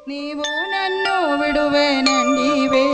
నీవు నన్ను విడువేనండివే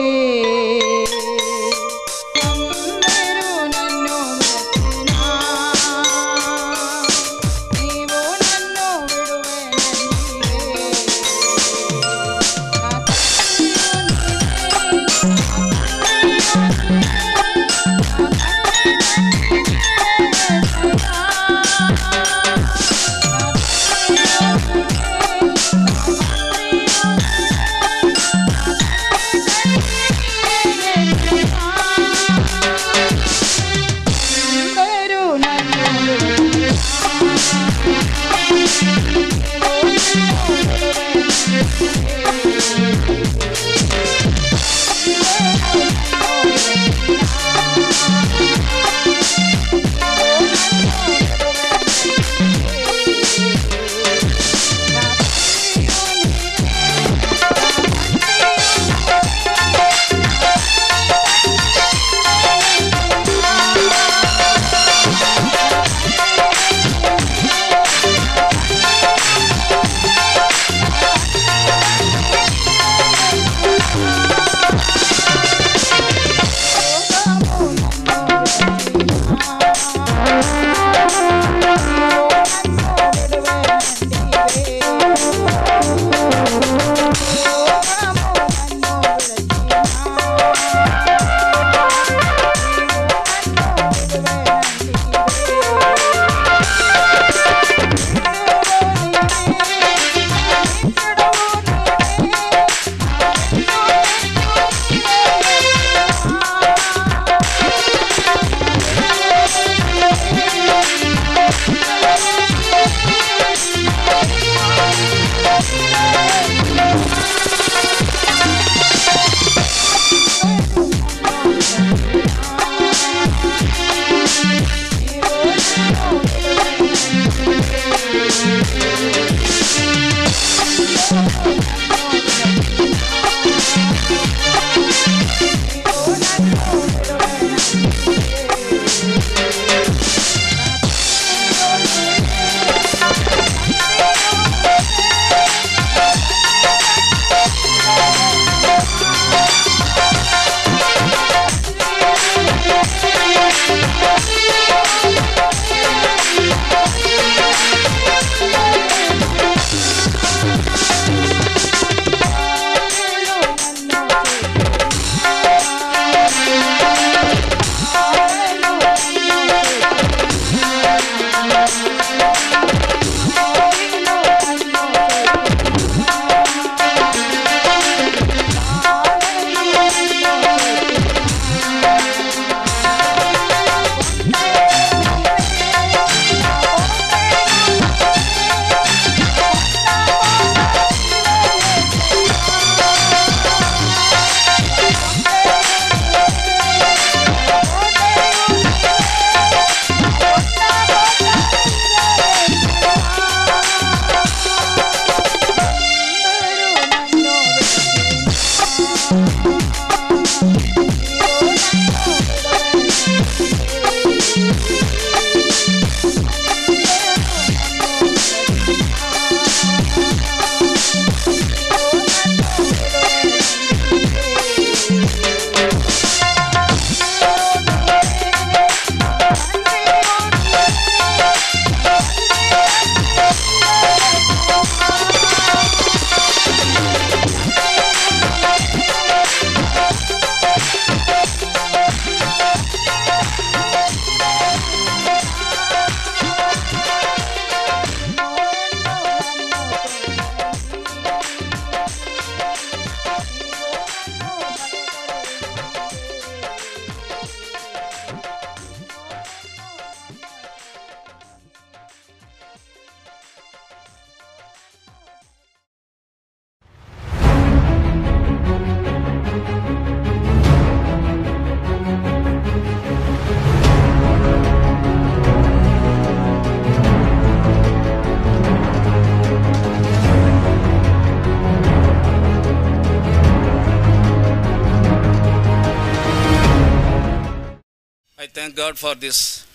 Thank God for this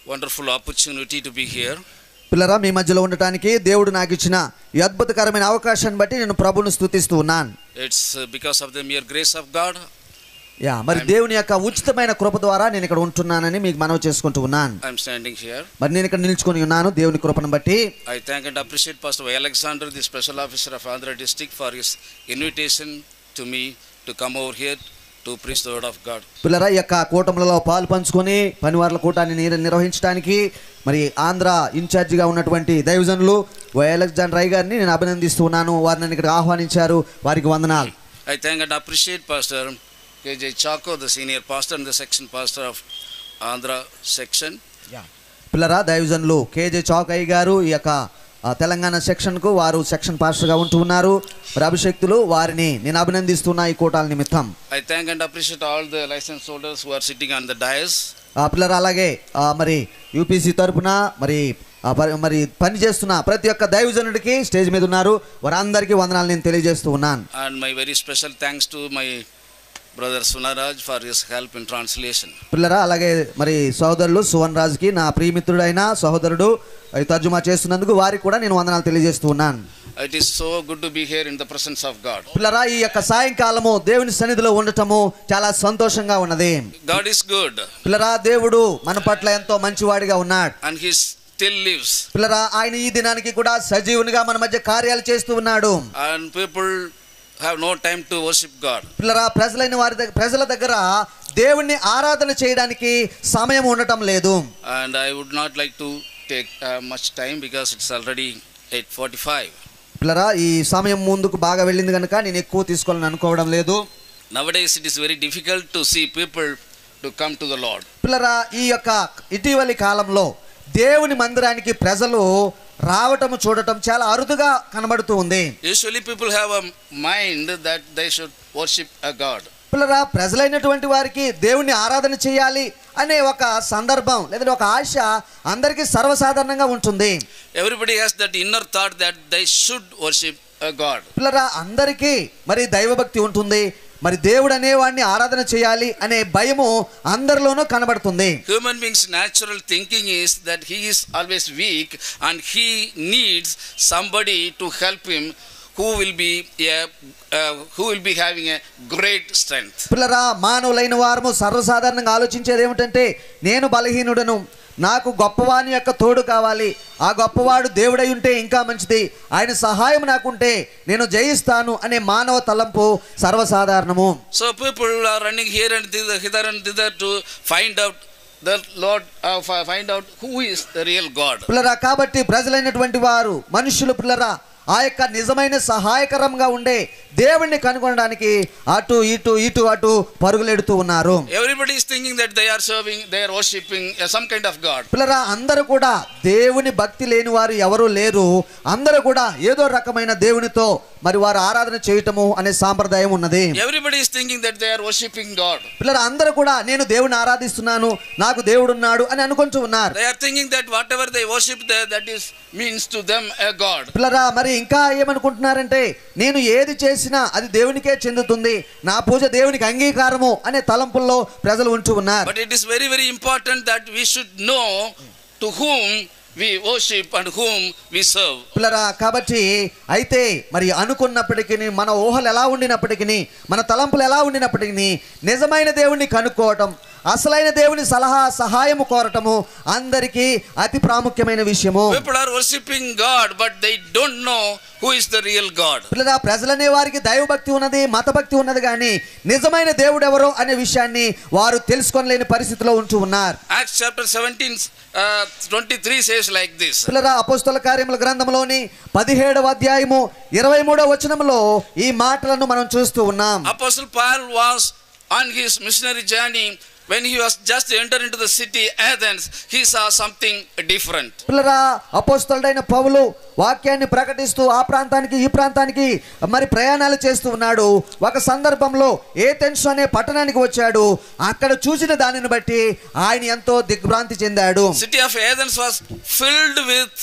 wonderful opportunity to be here. పిల్లరా, మీ మధ్యలో ఉండటానికి దేవుడు నాకు ఇచ్చిన ఈ అద్భుతకరమైన అవకాశాన్ని బట్టి నేను ప్రభువును స్తుతిస్తూ ఉన్నాను. It's because of the mere grace of God. మరి దేవుని యొక్క ఉచితమైన కృప ద్వారా నేను ఇక్కడ ఉంటున్నానని మీకు మనవి చేసుకుంటూ ఉన్నాను. I'm standing here. మరి నేను ఇక్కడ నిల్చుకొని ఉన్నాను దేవుని కృపను బట్టి. I thank and appreciate Pastor Alexander, the special officer of Andhra district, for his invitation to me to come over here to preach the word of God. పిల్లరా, ఈ యొక్క కూటములలో పాలు పంచుకొని పనివార్ల కూటాన్ని నిర్వహించడానికి మరి ఆంధ్ర ఇన్ఛార్జిగా ఉన్నటువంటి దైవజనులు అలెగ్జాండర్ రై గారిని నేను అభినందిస్తూ ఉన్నాను. వారిని నన్ను ఇక్కడ ఆహ్వానించారు, వారికి వందనాలు. I thank and appreciate Pastor KJ Chako, the senior pastor and the section pastor of Andhra section. పిల్లరా, దైవజనులు కేజే చాకయ్య గారు ఈ యొక్క తెలంగాణ సెక్షన్కు వారు సెక్షన్ పాస్టర్గా ఉంటూ ఉన్నారు. మరి అభిషేక్తులు వారిని నేను అభినందిస్తున్నా ఈ కూటాల నిమిత్తం. I thank and appreciate all the license holders who are sitting on the dais. పిల్లరా, అలాగే మరి యూపీసీ తరపున మరి పని చేస్తున్న ప్రతి ఒక్క దైవజనుడికి స్టేజ్ మీద ఉన్నారు, వారందరికీ వందనాలు నేను తెలియజేస్తూ ఉన్నాను. And my very special thanks to my brother Sunaraj for his help in translation. పిల్లరా, అలాగే మరి సోదరులు సువన్ రాజ్కి నా ప్రియమిత్రుడైన సహోదరుడు తర్జుమా చేస్తున్నందుకు వారికి కూడా నేను వందనాలు తెలియజేస్తూ ఉన్నాను. It is so good to be here in the presence of God. పిల్లరా, ఈ యొక్క సాయంకాలము దేవుని సన్నిధిలో ఉండటము చాలా సంతోషంగా ఉన్నది. God is good. పిల్లరా, దేవుడు మన పట్ల ఎంతో మంచివాడిగా ఉన్నాడు. And he still lives. పిల్లరా, ఆయన ఈ దినానికి కూడా సజీవునిగా మన మధ్య కార్యాలు చేస్తూ ఉన్నాడు. And people have no time to worship God. పిల్లరా, ప్రజల దగ్గర దేవుణ్ణి ఆరాధన చేయడానికి సమయం ఉండటం లేదు. And I would not like to take much time because it's already 8:45. పిల్లరా, ఈ సమయం ముందుకు బాగా వెళ్ళింది కనుక నేను ఎక్కువ తీసుకోవాలని అనుకోవడం లేదు. Nowadays it is very difficult to see people to come to the Lord. పిల్లరా, ఈ యొక్క ఇటీవలి కాలంలో దేవుని మందిరానికి ప్రజలు రావటం చూడటం చాలా అరుదుగా కనబడుతూ ఉంది. Usually people have a mind that they should worship a God. పిల్లరా, ప్రజలైనటువంటి వారికి దేవుణ్ణి ఆరాధన చేయాలి అనే ఒక సందర్భం లేదా ఒక ఆశ అందరికీ సర్వసాధారణంగా ఉంటుంది. Everybody has that inner thought that they should worship a God. పిల్లరా, అందరికీ మరి దైవభక్తి ఉంటుంది, మరి దేవుడు అనేవాడిని ఆరాధన చేయాలి అనే భయము అందరిలోనూ కనబడుతుంది. Human beings natural thinking is that he is always weak and he needs somebody to help him who will be having a great strength. పిల్లరా, మానవులైన వారు సర్వసాధారణంగా ఆలోచించేది ఏమిటంటే నేను బలహీనుడను, నాకు గొప్పవాని యొక్క తోడు కావాలి, ఆ గొప్పవాడు దేవుడై ఉంటే ఇంకా మంచిది, ఆయన సహాయం నాకుంటే నేను జయిస్తాను అనే మానవ తలంపు సర్వసాధారణము. So people are running here and thither to find out the Lord, find out who is the real God. పిల్లరా, కాబట్టి ప్రజలైనటువంటి వారు మనుషులు పిల్లరా ఆ యొక్క నిజమైన సహాయకరంగా ఉండే దేవుణ్ణి కనుగొనడానికి అటు ఇటు అటు పరుగులెడుతూ ఉన్నారు. Everybody is thinking that they are worshiping some kind of God. పిల్లరా, అందరూ కూడా దేవుని భక్తి లేని వారు ఎవరూ లేరు. అందరూ కూడా ఏదో రకమైన దేవునితో మరి వారు ఆరాధన చేయటము అనే సాంప్రదాయం ఉన్నది. Everybody is thinking that they are worshiping God. పిల్లరా, అందరూ కూడా నేను దేవుని ఆరాధిస్తున్నాను, నాకు దేవుడు ఉన్నాడు అని అనుకుంటూ ఉన్నారు. They are thinking that whatever they worship that is means to them a God. పిల్లరా, మరి ఇంకా ఏమనుకుంటున్నారంటే నేను ఏది చేసినా అది దేవునికే చెందుతుంది, నా పూజ దేవునికి అంగీకారము అనే తలంపుల్లో ప్రజలు ఉంటూ ఉన్నారు. But it is very very important that we should know to whom we worship and whom we serve. పిల్లరా, కాబట్టి అయితే మరి అనుకున్నప్పటికీ, మన ఊహలు ఎలా ఉండినప్పటికీ, మన తలంపులు ఎలా ఉండినప్పటికీ నిజమైన దేవుణ్ణి కనుక్కోవటం, అసలైన దేవుని సహాయము కోరటము అందరికీ అతి ప్రాముఖ్యమైన విషయము. People are worshiping God but they don't know who is the real God. పిల్లరా, ప్రజలనే వారికి దైవభక్తి ఉన్నది, మతభక్తి ఉన్నది, కానీ నిజమైన దేవుడు ఎవరో అనే విషయాన్ని వారు తెలుసుకోలేని పరిస్థితిలో ఉంటూ ఉన్నారు. Acts chapter 17:23 says like this. పిల్లరా, అపోస్తల కార్యముల గ్రంథంలోని 17వ అధ్యాయము 23వ వచనంలో ఈ మాటలను మనం చూస్తూ ఉన్నాం. Apostle Paul was on his missionary journey. When he was just entered into the city Athens, he saw something different. పిల్లరా, అపోస్తలుడైన పౌలు వాక్యాన్ని ప్రకటిస్తూ ఆ ప్రాంతానికి ఈ ప్రాంతానికి మరి ప్రయాణాలు చేస్తూ ఉన్నాడు. ఒక సందర్భంలో ఏథెన్స్ అనే పట్టణానికి వచ్చాడు. అక్కడ చూసిన దానిని బట్టి ఆయన ఎంతో దిగ్భ్రాంతి చెందాడు. City of Athens was filled with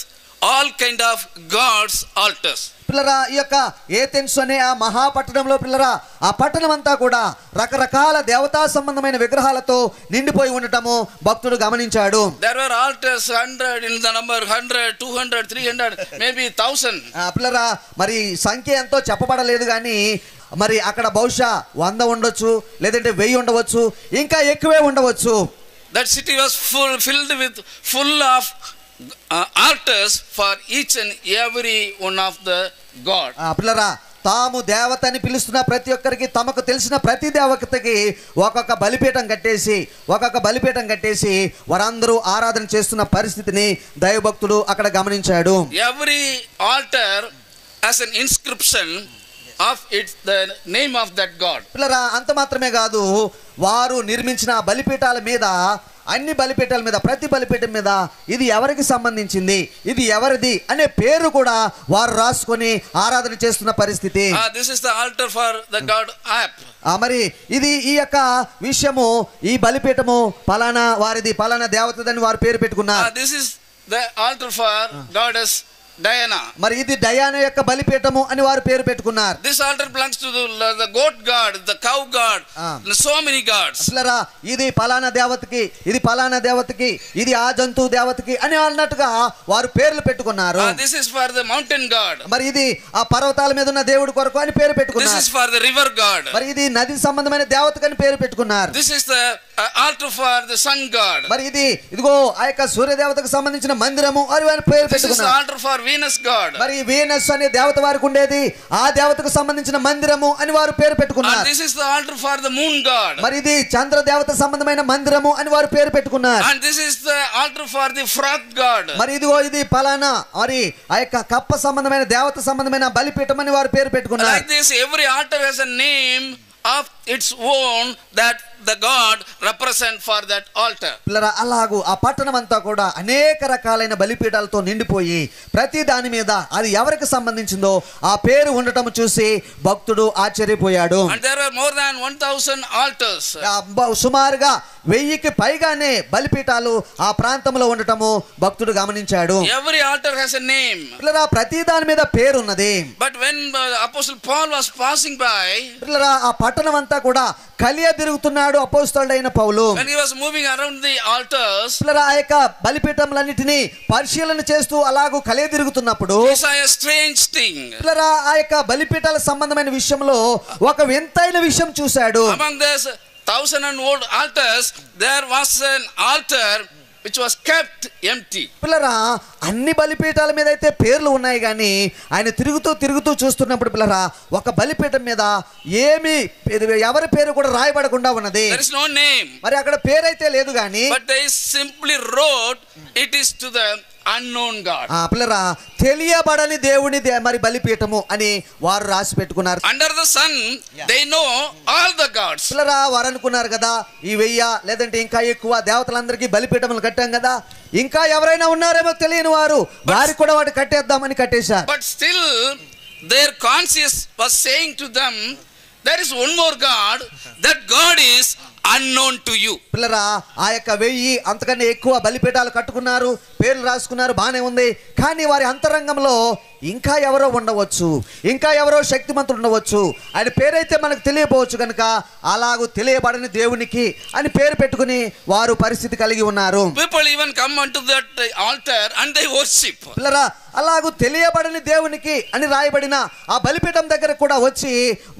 all kind of gods altars. పిల్లరా ఈ యొక్క ఏథెన్స్ అనే ఆ మహాపట్టణంలో పిల్లరా ఆ పట్టణం అంతా కూడా రకరకాల దేవతా సంబంధమైన విగ్రహాలతో నిండిపోయి ఉండటము భక్తుడు గమనించాడు. There were altars 100 in the number 100, 200, 300, maybe 1000. పిల్లరా మరి సంఖ్య ఎంతో చెప్పబడలేదు కానీ మరి అక్కడ బహుశా 100 ఉండొచ్చు, లేదంటే 1000 ఉండవచ్చు, ఇంకా ఎక్కువే ఉండవచ్చు. That city was full of altars for each and every one of the god. పిల్లరా తాము దేవతని పిలుస్తున్న ప్రతి ఒక్కరికి తమకు తెలిసిన ప్రతి దేవతకి ఒక్కొక్క బలిపీఠం కట్టేసి వారందరూ ఆరాధన చేస్తున్న పరిస్థితిని దైవభక్తుడు అక్కడ గమనించాడు. Every altar has an inscription of its the name of that god. పిల్లరా అంత మాత్రమే కాదు, వారు నిర్మించిన బలిపీఠాల మీద అన్ని బలిపీఠాల మీద ప్రతి బలిపీఠం మీద ఇది ఎవరికి సంబంధించింది, ఇది ఎవరిది అనే పేరు కూడా వారు రాసుకొని ఆరాధన చేస్తున్న పరిస్థితి. This is the altar for the god Ap. మరి ఇది ఈ యొక్క విషయము ఈ బలిపీఠము పలానా వారిది పలానా దేవతదని వారు పేరు పెట్టుకున్నారు. This is the altar for goddess Diana. మరి ఇది డయానా యొక్క బలిపీఠము అని వారు పేరు పెట్టుకున్నారు. This altar belongs to the goat god, the cow god, so many gods. అసలరా ఇది పలానా దేవతకి, ఇది పలానా దేవతకి, ఇది ఆ జంతువు దేవతకి అని అన్నట్టుగా వారు పేర్లు పెట్టుకున్నారు. This is for the mountain god. మరి ఇది ఆ పర్వతాల మీద ఉన్న దేవుడి కొరకు అని పేరు పెట్టుకున్నారు. This is for the river god. మరి ఇది నది సంబంధమైన దేవతకని పేరు పెట్టుకున్నారు. This is the altar for the sun god. మరి ఇది ఇదిగో ఆ యొక్క సూర్య దేవతకు సంబంధించిన మందిరము అని వారి పేరు పెట్టుకున్నారు. This is the altar for Venus god. మరి వీనస్ అనే దేవత వారికి ఉండేది, ఆ దేవతకు సంబంధించిన మందిరము అని వారు పేరు పెట్టుకున్నారు. And this is the altar for the moon god. మరి ఇది చంద్ర దేవత సంబంధమైన మందిరము అని వారు పేరు పెట్టుకున్నారు. And this is the altar for the frog god. మరి ఇదిగో ఇది పలానా మరి ఆ యొక్క కప్ప సంబంధమైన దేవత సంబంధమైన బలిపీఠం అని వారు పేరు పెట్టుకున్నారు. Like this, every altar has a name of its own that the god represent for that altar. పిల్లరా అలాగూ ఆ పట్టణం అంతా కూడా అనేక రకాలైన బలిపీఠాలతో నిండిపోయి ప్రతి దాని మీద అది ఎవరికి సంబంధించిందో ఆ పేరు ఉండటం చూసి భక్తుడు ఆశ్చర్యపోయాడు. And there were more than 1000 altars. సుమారుగా 1000కి పైగానే బలిపీఠాలు ఆ ప్రాంతంలో ఉండటము భక్తుడు గమనించాడు. Every altar has a name. పిల్లరా ప్రతి దాని మీద పేరు ఉన్నది. But when Apostle Paul was passing by, పిల్లరా ఆ పట్టణం అంతా కూడా కలియ తిరుగుతున్నాడు అపోస్తలుడైన పౌలు. when he was moving around the altars, పిల్లరా ఆ యొక్క బలిపీఠములన్నిటిని పరిశీలన చేస్తూ అలాగూ కలియ తిరుగుతున్నప్పుడు he saw a strange thing. పిల్లరా ఆ యొక్క బలిపీఠాల సంబంధమైన విషయంలో ఒక వింతైన విషయం చూశాడు. Among these 1000 old altars, there was an altar which was kept empty. పిల్లరా అన్ని బలిపీఠాల మీద అయితే పేర్లు ఉన్నాయి కానీ ఆయన తిరుగుతూ చూస్తున్నప్పుడు పిల్లరా ఒక బలిపీఠం మీద ఏమి ఎవరి పేరు కూడా రాయబడకుండా ఉన్నది. There is no name. మరి అక్కడ పేరైతే లేదు కానీ but they simply wrote it is to the unknown god. పిల్లరా తెలియబడని దేవుని మరి బలిపీఠము అని వారు రాసి పెట్టుకున్నారు. Under the sun they know all the gods. పిల్లరా వారు అనుకున్నారు కదా ఈ 1000 లేదంటే ఇంకా ఎక్కువ దేవతలందరికీ బలిపీఠములు కట్టాం కదా, ఇంకా ఎవరైనా ఉన్నారేమో తెలియని వారు వారికి కూడా వాటి కట్టేద్దామని కట్టేశారు. But still their conscience was saying to them, there is one more god, that god is unknown to you. పిల్లరా ఆ యొక్క 1000 అంతకన్నా ఎక్కువ బలిపీఠాలు కట్టుకున్నారు, పేర్లు రాసుకున్నారు, బానే ఉంది. కానీ వారి అంతరంగంలో ఇంకా ఎవరో ఉండవచ్చు, ఇంకా ఎవరో శక్తిమంతుడు ఉండవచ్చు, ఆయన పేరైతే మనకు తెలియపోవచ్చు కనుక అలాగూ తెలియబడని దేవునికి అని పేరు పెట్టుకుని వారు పరిస్థితి కలిగి ఉన్నారు. People even come unto that altar and they worship. పిల్లరా అలాగూ తెలియబడని దేవునికి అని రాయబడిన ఆ బలిపీఠం దగ్గర కూడా వచ్చి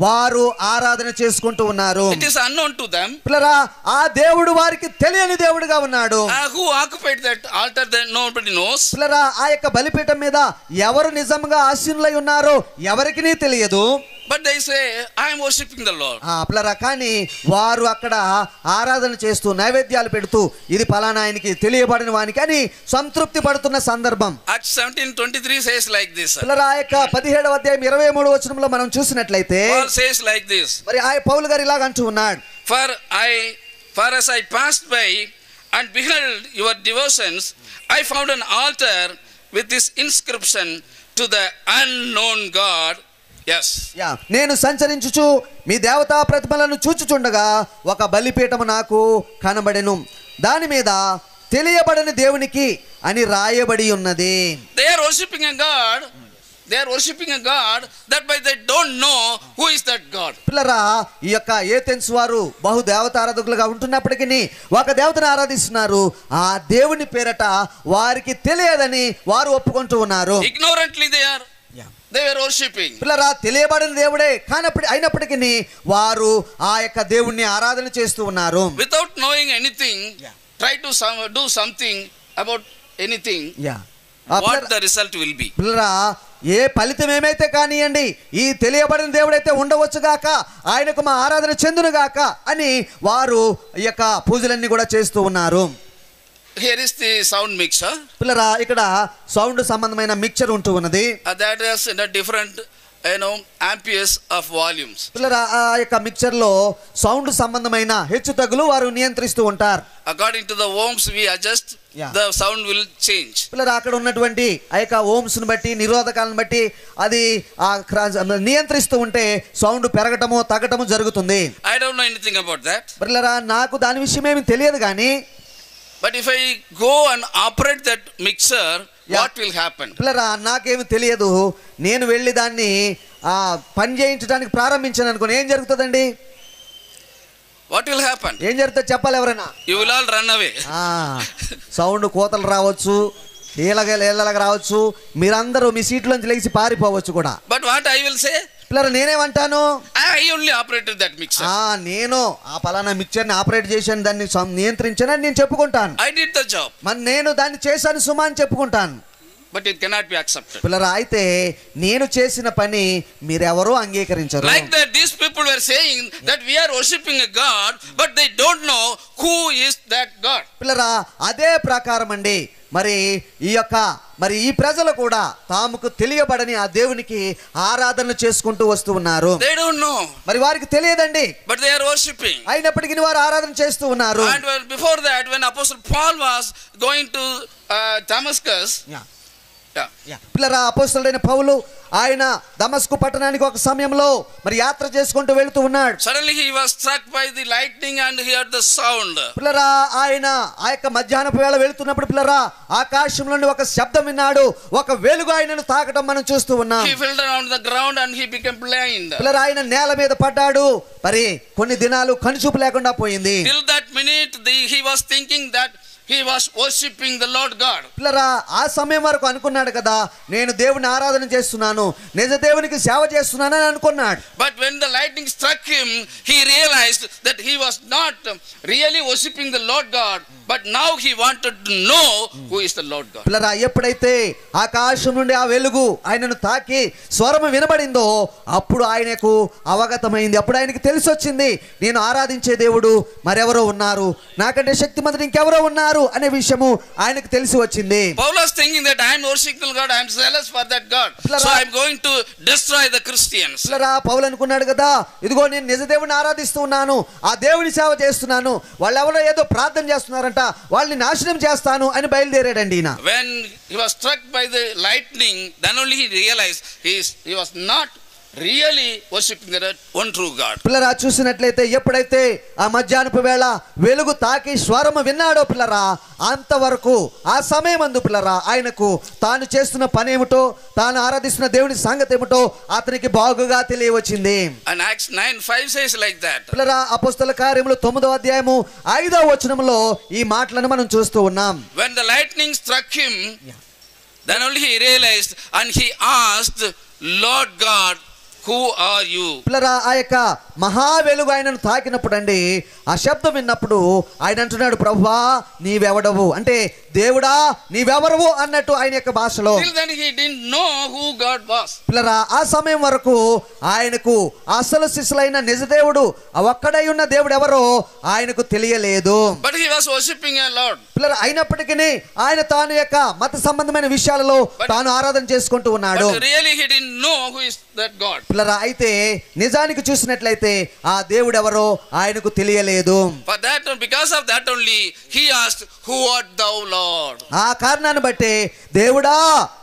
వారు ఆరాధన చేసుకుంటూ ఉన్నారు. It is unknown to them. పిల్లరా ఆ దేవుడు వారికి తెలియని దేవుడుగా ఉన్నాడు. Who occupied that altar that nobody knows. పిల్లరా ఆ యొక్క బలిపీఠం మీద ఎవరు నిజంగా ఆసీనులై ఉన్నారో ఎవరికీ తెలియదు. But they say, I am worshiping the Lord. పిల్లరా కానీ వారు అక్కడ ఆరాధన చేస్తూ నైవేద్యాలు పెడుతూ ఇది పలానా ఆయనకి తెలియబడిన వానికి అని సంతృప్తి పడుతున్న సందర్భం. Acts 17:23 says like this. పిల్లరా ఆ యొక్క 17వ అధ్యాయం 23వ వచనంలో మనం చూసినట్లయితే Paul says like this. మరి ఆ పౌలు గారు ఇలాగ అంటూ ఉన్నాడు. For as I passed by and beheld your devotions, I found an altar with this inscription to the unknown God. Yes. నేను సంచరించుచు మీ దేవతా ప్రతిమలను చూచుచుండగా ఒక బలిపీఠము నాకు కనబడెను, దాని మీద తెలియబడని దేవునికి అని రాయబడి ఉన్నది. They are worshiping a God they are worshipping a God that by they don't know who is that God. పిల్లరా ఈ యొక్క ఏథెన్స్ వారు బహు దేవతారాధకులుగా ఉంటున్నప్పటికీ ఒక దేవతను ఆరాధిస్తున్నారు. ఆ దేవుని పేరట వారికి తెలియదని వారు ఒప్పుకుంటూ ఉన్నారు. Ignorantly they were worshipping. పిల్లరా తెలియబడిన దేవుడే అయినప్పటికీ వారు ఆ యొక్క దేవుణ్ణి ఆరాధన చేస్తూ ఉన్నారు. Without knowing anything, try to do something about anything. What the result will be. పిల్లరా ఏ ఫలితం ఏమైతే కానియండి, ఈ తెలియబడిన దేవుడైతే ఉండవచ్చు గాక, ఆయనకు మా ఆరాధన చెందును గాక అని వారు ఈ యొక్క పూజలన్నీ కూడా చేస్తూ ఉన్నారు. Here is the sound mixer. పిల్లరా ఇక్కడ సౌండ్ సంబంధమైన మిక్చర్ ఉంటూ ఉన్నది. That is in a different amperes of volumes. పిల్లరా ఆ యొక్క మిక్చర్ లో సౌండ్ సంబంధమైన హెచ్చు తగ్గులు వారు నియంత్రిస్తూ ఉంటారు. According to the ohms we adjust, the sound will change. పిల్లరా అక్కడ ఉన్నటువంటి ఆ యొక్క ఓమ్స్ ను బట్టి నిరోధకాలను బట్టి అది నియంత్రిస్తూ ఉంటే సౌండ్ పెరగటము తగ్గటము జరుగుతుంది. I don't know anything about that. పిల్లరా నాకు దాని విషయం ఏమీ తెలియదు కానీ, but if I go and operate that mixer, what will happen? పిల్లరా నాకేమీ తెలియదు, నేను వెళ్ళి దాన్ని పని చేయించడానికి ప్రారంభించాను అనుకోని ఏం జరుగుతుందండి? What will happen? ఏం జరుగుతుంది చెప్పాలి ఎవరైనా? You will all run away. Sound కోతలు రావచ్చు, ఏళ్ళగా రావచ్చు, మీరందరూ మీ సీట్లోంచి లేచి పారిపోవచ్చు కూడా. But what I will say? పిల్లరా నేనేమంటాను, I only operated that mixer. నేను ఆ పలానా మిక్చర్ ని ఆపరేట్ చేశాను, దాన్ని నియంత్రించానని నేను చెప్పుకుంటాను. I did the job. మరి నేను దాన్ని చేశాను సుమా అని చెప్పుకుంటాను. But it cannot be accepted. పిల్లరా అయితే నేను చేసిన పని మీరెవరూ అంగీకరించరు. Like that these people were saying that we are worshipping a God, but they don't know who is that God. పిల్లరా అదే ప్రకారం అండి మరి ఈ ప్రజలు కూడా తాముకు తెలియబడని ఆ దేవునికి ఆరాధన చేసుకుంటూ వస్తూ ఉన్నారు. They don't know. మరి వారికి తెలియదండి, but they are worshipping. అయినప్పటికీ వారు ఆరాధన చేస్తూ ఉన్నారు. And before that, when Apostle Paul was going to Damascus, పిల్లరా అపోస్తలుడైన పౌలు ఆయన దమస్కు పట్టణానికి ఒక సమయంలో మరి యాత్ర చేసుకుంటూ వెళ్తూ ఉన్నాడు. Suddenly he was struck by the lightning and he heard the sound. పిల్లరా ఆయన ఆ యొక్క మధ్యాహ్నపు వేళ వెళ్తున్నప్పుడు పిల్లరా ఆకాశం నుండి ఒక శబ్దం విన్నాడు, ఒక వెలుగు ఆయనను తాకడం మనం చూస్తూ ఉన్నాం. He fell down on the ground and he became blind. పిల్లరా ఆయన నేల మీద పడ్డాడు, మరి కొన్ని దినాలు కనుచూపు లేకుండా పోయింది. Till that minute he was thinking that he was worshipping the Lord God. పిల్లరా ఆ సమయం వరకు అనుకున్నాడు కదా, నేను దేవుని ఆరాధన చేస్తున్నాను, నిజ దేవునికి సేవ చేస్తున్నాను అని అనుకున్నాడు. But when the lightning struck him, he realized that he was not really worshipping the Lord God, but now he wanted to know who is the Lord God. పిల్లరా ఎప్పుడైతే ఆకాశం నుండి ఆ వెలుగు ఆయనను తాకి స్వరం వినబడిందో అప్పుడు ఆయనకు అవగతమైంది, అప్పుడు ఆయనకి తెలిసి వచ్చింది, నేను ఆరాధించే దేవుడు మరెవరో ఉన్నారు, నాకంటే శక్తిమంతుడు ఇంకెవరో ఉన్నారు అనే విషయము ఆయనకు తెలిసి వచ్చింది. Paul was thinking that I am worshiping God, I am zealous for that God, so I am going to destroy the Christians. పిల్లరా పౌలు అనుకున్నాడు కదా, ఇదిగో నేను నిజ దేవుని ఆరాధిస్తూ ఉన్నాను, ఆ దేవుని సేవ చేస్తున్నాను, వాళ్ళు ఎవరో ఏదో ప్రార్థన చేస్తున్నారంట, వాళ్ళని నాశనం చేస్తాను అని బయలుదేరాడండి ఈయన. When he was struck by the lightning, then only he realized he was not really worshipping the one true God. పిల్లరా చూసినట్లయితే ఎప్పుడైతే ఆ మధ్యాహ్నపు వేళ వెలుగు తాకి స్వరము విన్నాడో పిల్లరా అంతవరకు ఆ సమయమందు పిల్లరా ఆయనకు తాను చేస్తున్న పని ఏమిటో, తాను ఆరాధిస్తున్న దేవుని సంగతి ఏమిటో అతనికి బాగుగా తెలియవచ్చింది. And Acts 9:5 says like that. పిల్లరా అపోస్తల కార్యములు 9వ అధ్యాయము 5వ వచనములో ఈ మాటలను మనం చూస్తూ ఉన్నాం. When the lightning struck him, then only he realized and he asked, Lord God, who are you? పిల్లరా ఆ యొక్క మహా వెలుగు ఆయనను తాకినప్పుడు అండి ఆ శబ్దం విన్నప్పుడు ఆయన అంటున్నాడు, ప్రభువా నీవెవడవు అంటే దేవుడా నీవెవరవు అన్నట్టు ఆయన యొక్క భాషలో. Till then he didn't know who God was. పిల్లరా ఆ సమయం వరకు ఆయనకు అసలు శిశులైన నిజ దేవుడు ఒక్కడై ఉన్న దేవుడు ఎవరో ఆయనకు తెలియలేదు. But he was worshipping a Lord. పిల్లరా అయినప్పటికీ ఆయన తాను యొక్క మత సంబంధమైన విషయాలలో తాను ఆరాధన చేసుకుంటూ ఉన్నాడు. But really he didn't know who is that God. పిల్లరా అయితే నిజానికి చూసినట్లయితే ఆ దేవుడు ఎవరో ఆయనకు తెలియలేదు. For that, because of that only he asked, who art thou, Lord? Lord? ఆ కారణాన్ని బట్టి దేవుడా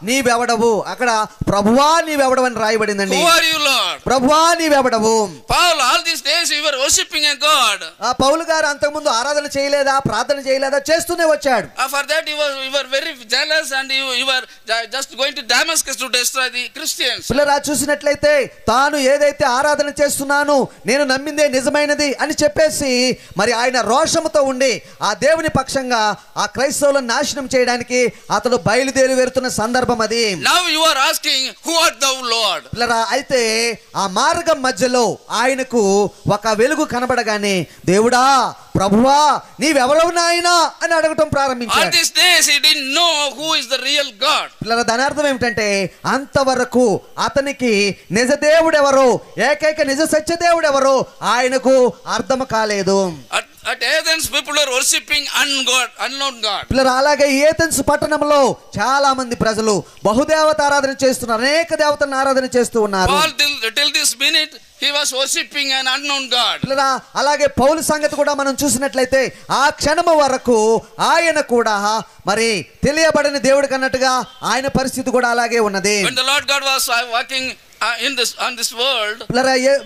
నీవెవడవు, అక్కడ ప్రభువా నీవెవడవు అని రాయబడిందండి. Who are you, Lord? ప్రభువా నీవెవడవు. Paul, all these days you were worshiping a God. ఆ పౌలు గారు అంతకుముందు ఆరాధన చేయలేదా, ప్రార్థన చేయలేదా? చేస్తూనే వచ్చాడు. For that you were very jealous and you were just going to Damascus to destroy the Christians. పిల్లరా చూసినట్లయితే తాను ఏదైతే ఆరాధన చేస్తున్నాను, నేను నమ్మిందే నిజమైనది అని చెప్పేసి మరి ఆయన రోషముతో ఉండి ఆ దేవుని పక్షంగా ఆ క్రైస్తవులను నాశనం చేయడానికి అతడు బయలుదేరి వెళ్తున్న సందర్భం అది. Now you are asking, who art thou, Lord? పిల్లరా అయితే ఆ మార్గం మధ్యలో ఆయనకు ఒక వెలుగు కనబడగానే దేవుడా ప్రభువా నీవెవరవు నాయనా అని అడగటం ప్రారంభించాడు. All these days he didn't know who is the real God. పిల్లరా దాని అర్థం ఏమిటంటే అంతవరకు అతనికి నిజ దేవుడు ఎవరో, ఏకైక నిజ సత్య దేవుడు ఎవరో ఆయనకు అర్థం కాలేదు. At Athens people are worshipping unknown God. పిల్లరా అలాగే ఏథెన్స్ పట్టణంలో చాలా మంది ప్రజలు బహుదేవత ఆరాధన చేస్తున్నారు, అనేక దేవతలను ఆరాధన చేస్తూ ఉన్నారు. Paul till this minute he was worshipping an unknown God. పిల్లరా అలాగే పౌలు సంగతి కూడా మనం చూసినట్లయితే ఆ క్షణము వరకు ఆయన కూడా మరి తెలియబడని దేవుడు కన్నట్టుగా ఆయన పరిస్థితి కూడా అలాగే ఉన్నది. When the Lord God was walking on this world,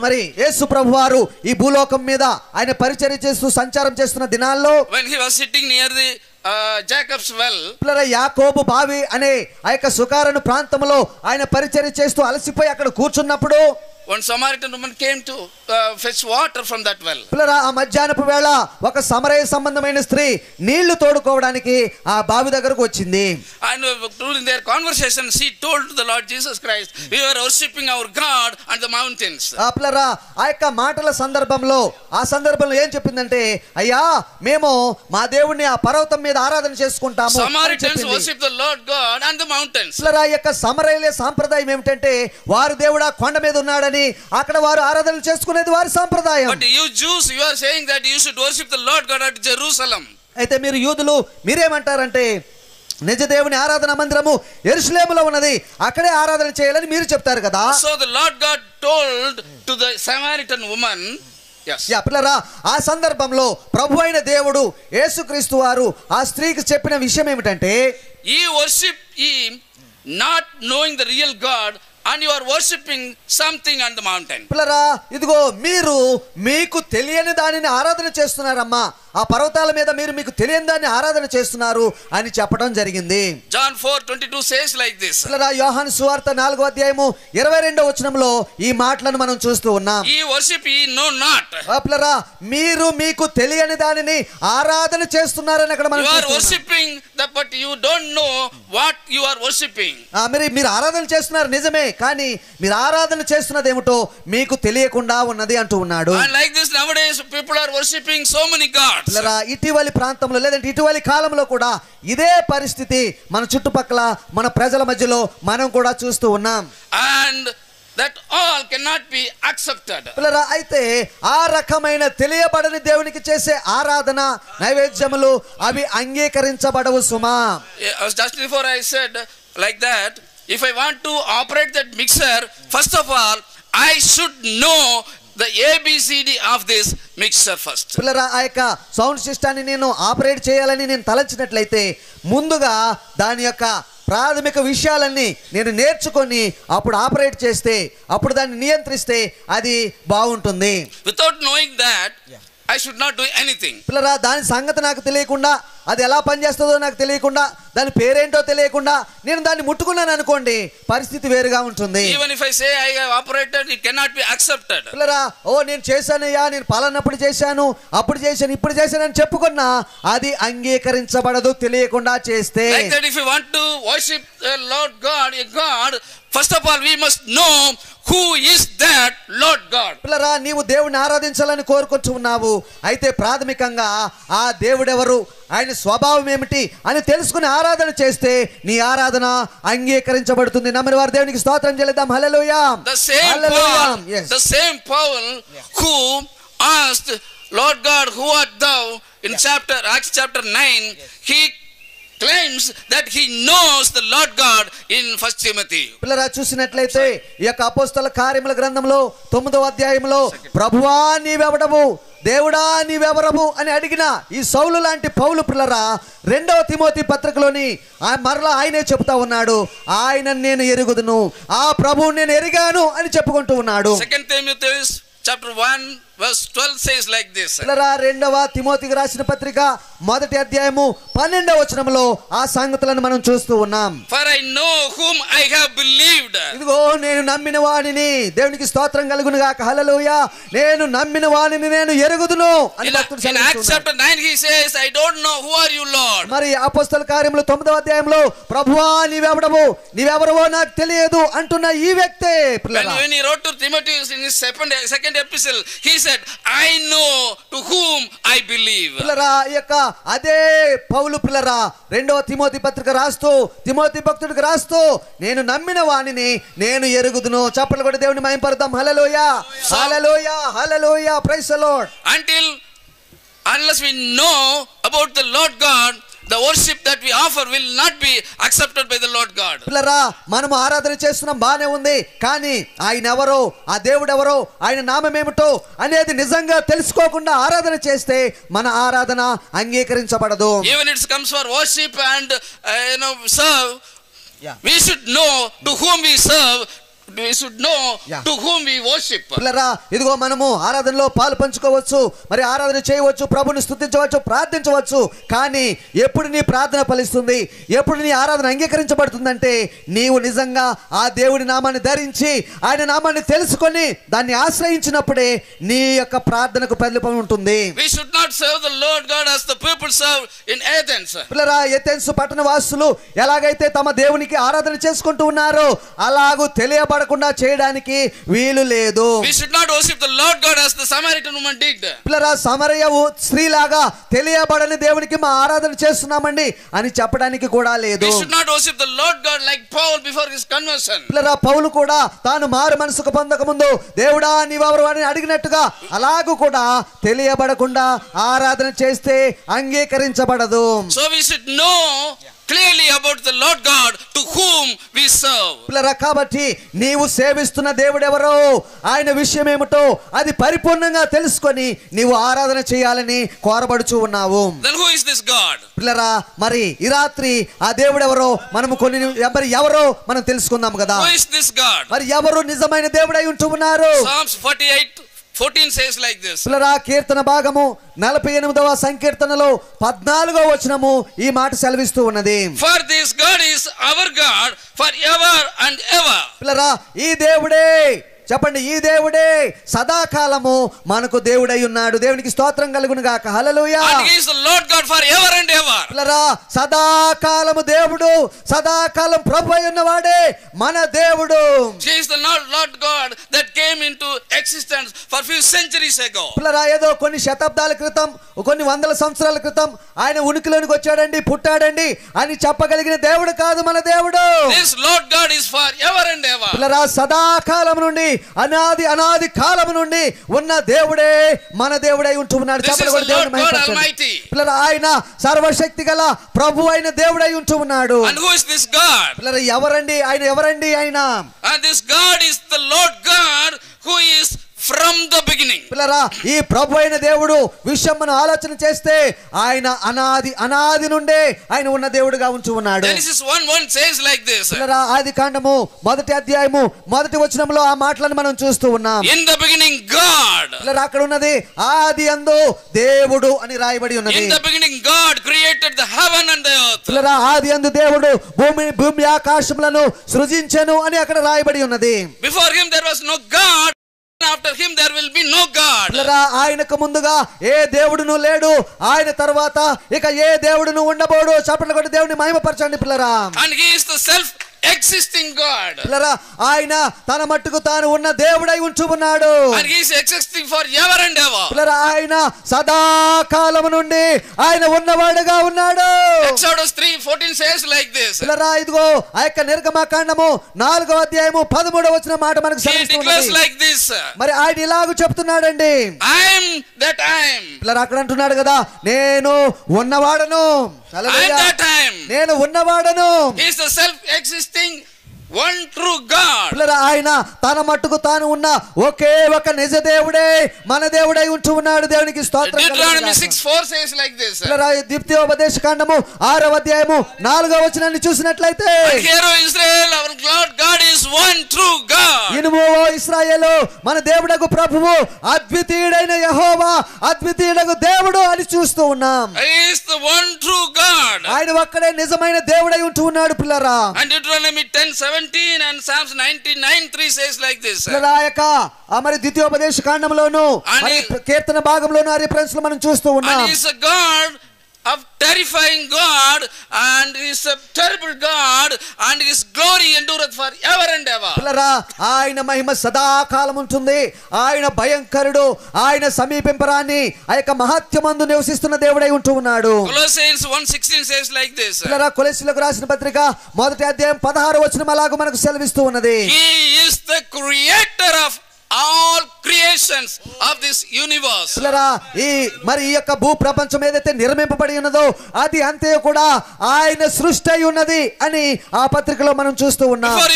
మరి యేసు ప్రభువారు ఈ భూలోకం మీద ఆయన పరిచర్య చేస్తూ సంచారం చేస్తున్న దినాల్లో when he was sitting near the Jacob's well, యాకోబు బావి అనే ఆ యొక్క సుకారను ప్రాంతంలో ఆయన పరిచర్య చేస్తూ అలసిపోయి అక్కడ కూర్చున్నప్పుడు one Samaritan woman came to fetch water from that well. పిల్లరా ఆ మధ్యాహ్నపు వేళ ఒక సమరయ సంబంధమైన స్త్రీ నీళ్లు తోడుకోవడానికి ఆ బావి దగ్గరకు వచ్చింది. And during their conversation she told the Lord Jesus Christ, we were worshipping our God on the mountains. పిల్లరా ఆ యొక్క మాటల సందర్భంలో ఆ సందర్భంలో ఏం చెప్పిందంటే అయ్యా మేము మా దేవుణ్ణి ఆ పర్వతం మీద ఆరాధన చేసుకుంటాము. Samaritans worship the Lord God on the mountains. పిల్లరా ఈ యొక్క సమరయుల సాంప్రదాయం ఏమిటంటే వారు దేవుడా కొండ మీద ఉన్నాడని అక్కడ వారు ఆరాధన చేసుకునేది వారి సాంప్రదాయం. But you Jews, you are saying that you should worship the Lord God at Jerusalem. అయితే మీరు యూదులు మీరేమంటారంటే నిజ దేవుని ఆరాధన మందిరము యెరూషలేములో ఉన్నది, అక్కడే ఆరాధన చేయాలని మీరు చెప్తారు కదా. So the Lord God told to the Samaritan woman, yes. పిల్లరా ఆ సందర్భంలో ప్రభు అయిన దేవుడు యేసుక్రీస్తు వారు ఆ స్త్రీకి చెప్పిన విషయం ఏమిటంటే ye worship him not knowing the real God and you are worshipping something on the mountain. పిల్లరా ఇదిగో మీరు మీకు తెలియని దానిని ఆరాధన చేస్తున్నారమ్మా, ఆ పర్వతాల మీద మీరు మీకు తెలియని దాన్ని ఆరాధన చేస్తున్నారు అని చెప్పడం జరిగింది. John 4:22 says like this. పిల్లరా యోహాను సువార్త 4వ అధ్యాయము 22వ వచనంలో ఈ మాటలను మనం చూస్తూ ఉన్నాం. Ye worship ye know not. పిల్లరా మీరు మీకు తెలియని దానిని ఆరాధన చేస్తున్నారని అక్కడ మనం you are చూస్తున్నాం. worshipping that but you don't know what you are worshipping. మీరు ఆరాధన చేస్తున్నారు నిజమే, కానీ మీరు ఆరాధన చేస్తున్నది ఏమిటో మీకు తెలియకుండా ఉన్నది అంటూ ఉన్నాడు. And like this nowadays people are worshipping so many gods. ఇటీవలి ప్రాంతంలో లేదంటే ఇటీవలి కాలంలో కూడా ఇదే పరిస్థితి మన చుట్టుపక్కల మన ప్రజల మధ్యలో మనం కూడా చూస్తూ ఉన్నాం. And that all cannot be accepted. పిల్లరా అయితే ఆ రకమైన తెలియబడని దేవునికి చేసే ఆరాధన నైవేద్యములు అవి అంగీకరించబడవు సుమా. Just before I said like that, if I want to operate that mixer, first of all I should know the ABCD of this mixer first. పిల్లరా ఆ యొక్క సౌండ్ సిస్టాన్ని నేను ఆపరేట్ చేయాలని నేను తలంచినట్లయితే ముందుగా దాని యొక్క ప్రాథమిక విషయాలన్నీ నేను నేర్చుకొని అప్పుడు ఆపరేట్ చేస్తే అప్పుడు దాన్ని నియంత్రిస్తే అది బాగుంటుంది. Without knowing that I should not do anything. పిల్లరా దాని సంగతి నాకు తెలియకుండా అది ఎలా పనిచేస్తుందో నాకు తెలియకుండా దాని పేరేంటో తెలియకుండా నేను దాన్ని ముట్టుకున్నాను అనుకోండి పరిస్థితి వేరుగా ఉంటుంది. Even if I say I have operated, it cannot be accepted. పిల్లరా నేను చేశానయ్యా, నేను పలానప్పుడు చేశాను, అప్పుడు చేశాను, ఇప్పుడు చేశాను అని చెప్పుకున్నా అది అంగీకరించబడదు తెలియకుండా చేస్తే. Like that if you want to worship the Lord God, a God, first of all we must know who is that Lord God. పిల్లరా నీవు దేవుని ఆరాధించాలని కోరుకుంటున్నావు, అయితే ప్రాథమికంగా ఆ దేవుడెవరు, ఆయన స్వభావం ఏమిటి అని తెలుసుకుని ఆరాధన చేస్తే నీ ఆరాధన అంగీకరించబడుతుంది. నమ్మిన వారు దేవునికి స్తోత్రం చెల్లిద్దాం. హల్లెలూయా. The same Paul who asked Lord God, who art thou, in Acts chapter 9, he claims that he knows the Lord God in 1 Timothy. పిల్లరా చూసినట్లయితే ఈ యొక్క అపోస్తల కార్యముల గ్రంథంలో 9వ అధ్యాయంలో ప్రభువా నీవెవడవు, దేవుడా నీవెవరము అని అడిగిన ఈ సౌలు లాంటి పౌలు పిల్లరా 2వ తిమోతి పత్రికలోని మరలా ఆయనే చెప్తా ఉన్నాడు, ఆయన నేను ఎరుగుదును, ఆ ప్రభువు నేను ఎరిగాను అని చెప్పుకుంటూ ఉన్నాడు. 2 Timothy chapter 1 verse 12 says like this. పిల్లరా 2వ తిమోతికి రాసిన పత్రిక 1వ అధ్యాయము 12వ వచనంలో ఆ సంగతులను మనం చూస్తూ ఉన్నాం. For I know whom I have believed. ఇదిగో నేను నమ్మిన వాడిని, దేవునికి స్తోత్రం కలుగును గాక, హల్లెలూయా, నేను నమ్మిన వాడిని నేను ఎరుగుదును అని భక్తుడు In Acts chapter 9 he says, I don't know who are you Lord. మరి అపోస్తల కార్యములు 9వ అధ్యాయంలో ప్రభువా నీవెవడవు, నీవెవరవో నాకు తెలియదు అంటున్న ఈ వ్యక్తే పిల్లరా. When he wrote to Timothy in his second epistle, he said, I know to whom I believe. పిల్లరా ఈ యొక్క అదే పౌలు పిల్లరా 2వ తిమోతి పత్రిక రాస్తూ తిమోతి భక్తుడికి రాస్తూ నేను నమ్మిన వాణిని నేను ఎరుగుదును. చప్పట్లు కొట్టి దేవుని మహిమపడదాం. హల్లెలూయా, హల్లెలూయా, హల్లెలూయా, praise the lord. Unless we know about the Lord God, the worship that we offer will not be accepted by the Lord God. పిల్లరా మనం ఆరాధన చేస్తున్నాం బానే ఉంది, కానీ ఆయన ఎవరో, ఆ దేవుడు ఎవరో, ఆయన నామం ఏమిటో అనేది నిజంగా తెలుసుకోకుండా ఆరాధన చేస్తే మన ఆరాధన అంగీకరించబడదు. Even it comes for worship and serve, we should know to whom we serve. We should know to whom we worship. పిల్లరా ఇదిగో మనము ఆరాధనలో పాలు పంచుకోవచ్చు, మరి ఆరాధన చేయవచ్చు, ప్రభుని స్తుతించవచ్చు, ప్రార్థించవచ్చు, కానీ ఎప్పుడు నీ ప్రార్థన ఫలిస్తుంది, ఎప్పుడు నీ ఆరాధన అంగీకరించబడుతుందంటే నీవు నిజంగా ఆ దేవుడి నామాన్ని ధరించి ఆయన నామాన్ని తెలుసుకొని దాన్ని ఆశ్రయించినప్పుడే నీ యొక్క ప్రార్థనకు ప్రతిఫలం ఉంటుంది. We should not serve the Lord God as the people serve in Athens. పిల్లరా ఎథెన్స్ పట్టణ వాసులు ఎలాగైతే తమ దేవునికి ఆరాధన చేసుకుంటూ ఉన్నారో అలాగూ తెలియబడకుండా చేయడానికి వీలు లేదు. We should not worship the Lord God as the Samaritan woman did. పిల్లరా సమరయ స్త్రీలాగా తెలియబడని దేవునికి మా ఆరాధన చేస్తున్నామండి అని చెప్పడానికి కూడా లేదు. We should not worship the Lord God like Paul before his conversion. పిల్లరా పౌలు కూడా తాను మారు మనసుకు పొందక ముందు దేవుడా నీవెవరు అని అడిగినట్టుగా అలాగూ కూడా తెలియబడకుండా ఆరాధన చేస్తే అంగీకరించబడదు. So we should know clearly about the Lord God to whom we serve. పిల్లరా కాబట్టి నీవు సేవిస్తున్న దేవుడు ఎవరో, ఆయన విషయం ఏమిటో అది పరిపూర్ణంగా తెలుసుకొని నీవు ఆరాధన చేయాలని కోరబడుచు ఉన్నావు. Then who is this God? పిల్లరా మరి ఈ రాత్రి ఆ దేవుడు ఎవరో మనము ఎవరో మనం తెలుసుకుందాం కదా. Who is this God? మరి ఎవరు నిజమైన దేవుడై ఉంటూ ఉన్నారు? Psalms 48:14 says like this. పిల్లరా కీర్తన భాగము 48వ సంకీర్తనలో 14వ వచనము ఈ మాట సెలవిస్తూ ఉన్నది. For this God is our God forever and ever. పిల్లరా ఈ దేవుడే, చెప్పండి, ఈ దేవుడే సదాకాలము మనకు దేవుడై ఉన్నాడు. దేవునికి స్తోత్రం కలుగును గాక, హల్లెలూయా. And he is the Lord God forever and ever. పిల్లరా సదాకాలము దేవుడు, సదాకాలం ప్రభు అయి ఉన్నవాడే మన దేవుడు. He is the Lord God that came into existence for few centuries ago. పిల్లరా ఏదో కొన్ని శతాబ్దాల క్రితం, కొన్ని వందల సంవత్సరాల క్రితం ఆయన ఉనికిలోనికి వచ్చాడండి, పుట్టాడండి అని చెప్పగలిగిన దేవుడు కాదు మన దేవుడు. This Lord God is forever and ever. పిల్లరా సదాకాలం నుండి అనాది కాలం నుండి ఉన్న దేవుడే మన దేవుడై ఉంటూ ఉన్నాడు. పిల్లరా ఆయన సర్వశక్తి గల ప్రభు అయిన దేవుడై ఉంటూ ఉన్నాడు. And who is this God? పిల్లరా ఎవరండి ఆయన? ఎవరండి ఆయన? And this God is the Lord God who is from the beginning. పిల్లరా ఈ ప్రభు అయిన దేవుడు విషయం మనం ఆలోచన చేస్తే ఆయన అనాది నుండే ఆయన ఉన్న దేవుడుగా ఉంటూ ఉన్నాడు. Genesis 1:1 says like this. పిల్లరా ఆదికాండము 1వ అధ్యాయము 1వ వచనంలో ఆ మాటలను మనం చూస్తూ ఉన్నాం. In the beginning God. పిల్లరా అక్కడ ఉన్నది ఆది యందు దేవుడు అని రాయబడి ఉన్నది. In the beginning God created the heaven and the earth. పిల్లరా ఆది యందు దేవుడు భూమి ఆకాశములను సృజించెను అని అక్కడ రాయబడి ఉన్నది. Before him there was no God. After him there will be no God. పిల్లరా ఆయనకు ముందుగా ఏ దేవుడును లేడు, ఆయన తర్వాత ఇక ఏ దేవుడును ఉండబోడు. చప్పట్లు కొట్టి దేవుని మహిమపరచండి పిల్లరా. And he is the self existing God. పిల్లరా ఆయన తన మట్టుకు తాను ఉన్న దేవుడై ఉంటూ ఉన్నాడు. And he is existing forever and ever. పిల్లరా ఆయన సదాకాలం నుండి ఆయన ఉన్నవాడుగా ఉన్నాడు. Exodus 3:14 says like this. పిల్లరా ఇదిగో ఆ యొక్క నిర్గమకాండము 4వ అధ్యాయము 13వ వచనం మాట మనకు సెలవిస్తున్నది. Like this. మరి ఆయన ఇలాగ చెప్తున్నాడండి, I am that I am. పిల్లరా అక్కడ అంటున్నాడు కదా, నేను ఉన్నవాడను, I am that I am. నేను ఉన్నవాడను. He is the self existing one true God. పిల్లరా ఆయన తన మట్టుకు తాను ఉన్న ఒకే ఒక నిజ దేవుడే మన దేవుడై ఉంటూ ఉన్నాడు. దేవునికి స్తోత్రం. Deuteronomy 6:4 says like this. పిల్లరా ద్వితీయోపదేశ కాండము 6వ అధ్యాయము 4వ వచనాన్ని చూసినట్లయితే, Hear, O Israel, our Lord God is one true God. ఇనుము ఓ ఇశ్రాయేలు, మన దేవుడగు ప్రభువు అద్వితీయుడైన యెహోవా, అద్వితీయుడగు దేవుడు అని చూస్తూ ఉన్నాం. He is the one true God. ఆయన ఒక్కడే నిజమైన దేవుడై ఉంటూ ఉన్నాడు పిల్లరా. And Deuteronomy 10:17 and Psalms 99:3 says like this. పిల్లరా మరి ద్వితీయోపదేశ కాండంలోను మరి కీర్తన భాగంలోను ఆ రిఫరెన్స్ మనం చూస్తూ ఉన్నాం. And he is a God of terrifying God, and he is a terrible God, and his glory endureth forever and ever. పిల్లరా ఆయన మహిమ సదాకాలం ఉంటుంది. ఆయన భయంకరుడు. ఆయన సమీపింపరాని ఆ యొక్క మహత్యమందు నివసిస్తున్న దేవుడై ఉంటూ ఉన్నాడు. Colossians 1:16 says like this. పిల్లరా కొలస్సీయులకు రాసిన పత్రిక 1వ అధ్యాయం 16వ వచనం అలాగూ మనకు సెలవిస్తూ ఉన్నది. He is the creator of all creations of this universe. పిల్లరా మరి ఈ యొక్క భూ ప్రపంచం ఏదైతే నిర్మింపబడి ఉన్నదో అది అంతే కూడా ఆయన సృష్టి అయి ఉన్నది అని ఆ పత్రికలో మనం చూస్తూ ఉన్నాం. Before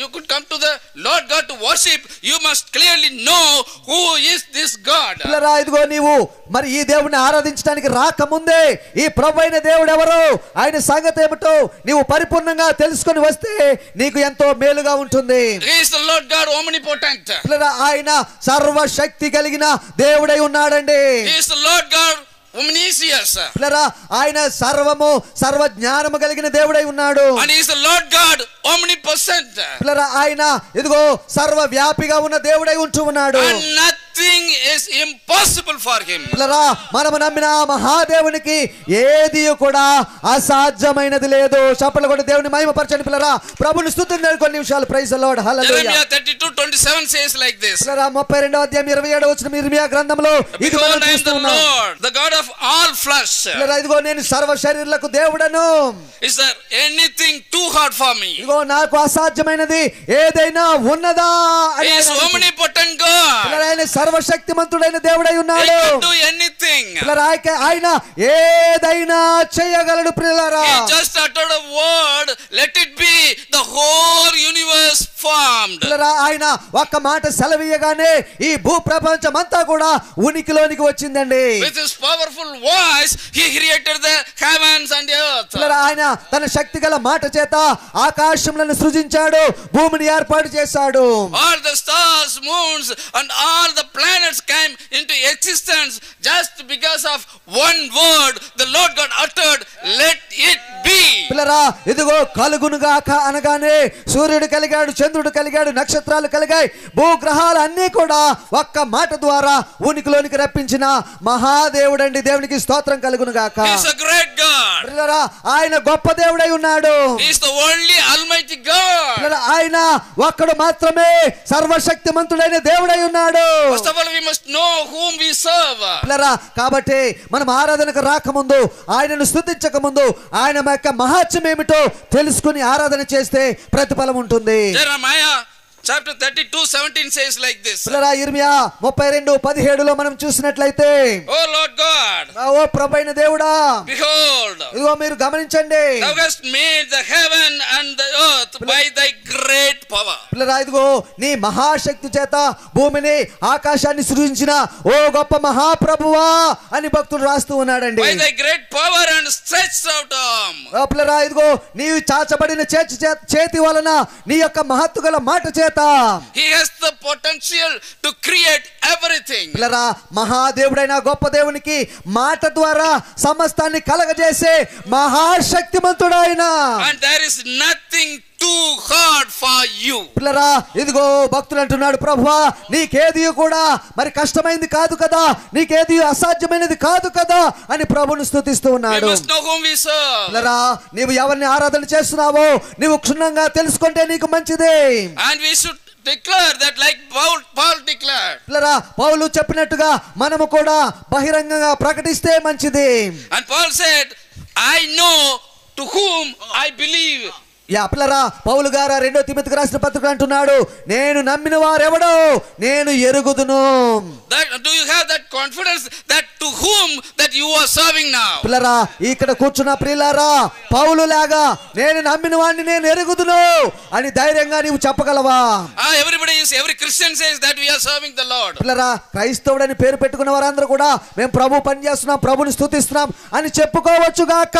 you could come to the Lord God to worship, you must clearly know who is this God. పిల్లరా ఇదిగో నీవు మరి ఈ దేవుని ఆరాధించడానికి రాకముందే ఈ ప్రభువైన దేవుడు ఎవరో, ఆయన సంగతి ఏమిటో నీవు పరిపూర్ణంగా తెలుసుకొని వస్తే నీకు ఎంతో మేలుగా ఉంటుంది. He is the Lord God omnipotent. పిల్లరా ఆయన సర్వశక్తి కలిగిన దేవుడై ఉన్నాడండి. He is the Lord God omniscience. పిల్లరా ఆయన సర్వము సర్వ జ్ఞానము కలిగిన దేవుడై ఉన్నాడు. And he is the Lord God omnipotent. పిల్లరా ఆయన ఇదిగో సర్వ వ్యాపిగా ఉన్న దేవుడై ఉంటూ ఉన్నాడు. And nothing is impossible for him. పిల్లరా మనము నమ్మిన మహాదేవునికి ఏది కూడా అసాధ్యమైనది లేదు. చప్పట్లు కొట్టి దేవుని మహిమపరచండి. పిల్లరా ప్రభుని స్తుతించండి కొన్ని నిమిషాలు. Praise the Lord. Hallelujah. Jeremiah 32:27 says like this. పిల్లరా 32వ అధ్యాయం 27వ వచనం ఇర్మియా గ్రంథంలో ఇది మనం చూస్తూ ఉన్నాం. Lord, the God of all flesh. పిల్లరా ఇదిగో నేను సర్వ శరీరులకు దేవుడను. Is there anything too hard for me? ఇదిగో నాకు అసాధ్యమైనది ఏదైనా ఉన్నదా అని He is omnipotent God. పిల్లరా ఆయన సర్వశక్తిమంతుడైన దేవుడై He ఉన్నాడు. can do anything. పిల్లరా ఆయన ఏదైనా చేయగలడు. పిల్లరా He just uttered a word, let it be, the whole universe formed. పిల్లరా ఆయన ఒక్క మాట సెలవీయగానే ఈ భూ ప్రపంచం అంతా కూడా ఉనికిలోనికి వచ్చిందండి. With his powerful voice he created the heavens and the earth. పిల్లరా ఆయన తన శక్తి గల మాట చేత ఆకాశములను సృజించాడు, భూమిని ఏర్పాటు చేశాడు. All the stars, moons and all the planets came into existence just because of one word the Lord God uttered, let it be. పిల్లరా ఇదిగో కలుగునుగాక అనగానే సూర్యుడు కలిగాడు, చంద్రుడు కలిగాడు, నక్షత్రాలు కలిగాయి, భూగ్రహాలు అన్నీ కూడా ఒక్క మాట ద్వారా ఉనికిలోనికి రప్పించిన మహాదేవుడండి. దేవునికి స్తోత్రం కలుగునుగాక. He is a great God. పిల్లరా ఆయన గొప్ప దేవుడై ఉన్నాడు. He is the only almighty God. పిల్లరా ఆయన ఒక్కడు మాత్రమే సర్వశక్తిమంతుడైన దేవుడై ఉన్నాడు. First of all, we must know whom we serve. పిల్లరా కాబట్టి మనం ఆరాధనకు రాకముందు, ఆయనను స్తుతించక ముందు ఆయన యొక్క మహత్యం ఏమిటో తెలుసుకుని ఆరాధన చేస్తే ప్రతిఫలం ఉంటుంది. Jeremiah chapter 32:17 says like this. పిల్లరా ఇర్మియా 32:17లో మనం చూసినట్లయితే, Oh Lord God, ఓ ప్రభువైన దేవుడా, behold, ఇదిగో మీరు గమనించండి, thou hast made the heaven and the earth by thy great power. పిల్లరా ఇదిగో నీ మహాశక్తి చేత భూమిని ఆకాశాన్ని సృజించిన ఓ గొప్ప మహాప్రభువా అని భక్తుడు రాస్తూ ఉన్నాడండి. By thy great power and stretched out arm. పిల్లరా ఇదిగో నీవు చాచబడిన చేతి వలన నీ యొక్క మహత్తు గల మాట చేత He has the potential to create everything. పిల్లరా మహాదేవుడైన గొప్ప దేవునికి మాట ద్వారా సమస్తాన్ని కలగజేసే మహాశక్తిమంతుడైన, And there is nothing too hard for you. పిల్లరా ఇదిగో భక్తులు అంటున్నాడు, ప్రభువా నీకేది కూడా మరి కష్టమైంది కాదు కదా, నీకేది అసాధ్యమైనది కాదు కదా అని ప్రభువును స్తుతిస్తూ We ఉన్నాడు. must know whom we serve. పిల్లరా నీవు ఎవరిని ఆరాధన చేస్తున్నావో నీవు క్షుణ్ణంగా తెలుసుకుంటే నీకు మంచిదే. And we should declare that like Paul declared. పిల్లరా పౌలు చెప్పినట్టుగా మనము కూడా బహిరంగంగా ప్రకటిస్తే మంచిది. And Paul said, I know to whom I believe. పిల్లరా పౌలు గారు 2 తిమోతికి రాసిన పత్రిక అంటున్నాడు, నేను నమ్మిన వారెవడో నేను ఎరుగుదును. Do you have that confidence that to whom that you are serving now. పిల్లరా ఇక్కడ కూర్చున్న ప్రియులారా, పౌలు లాగా నేను నమ్మిన వాడిని నేను ఎరుగుదును అని ధైర్యంగా నీవు చెప్పగలవా? Every Christian says that we are serving the Lord. పిల్లరా క్రైస్తవుడని పేరు పెట్టుకున్న వారందరూ కూడా మేము ప్రభు పని చేస్తున్నాం, ప్రభుని స్తుతిస్తున్నాం అని చెప్పుకోవచ్చు గాక.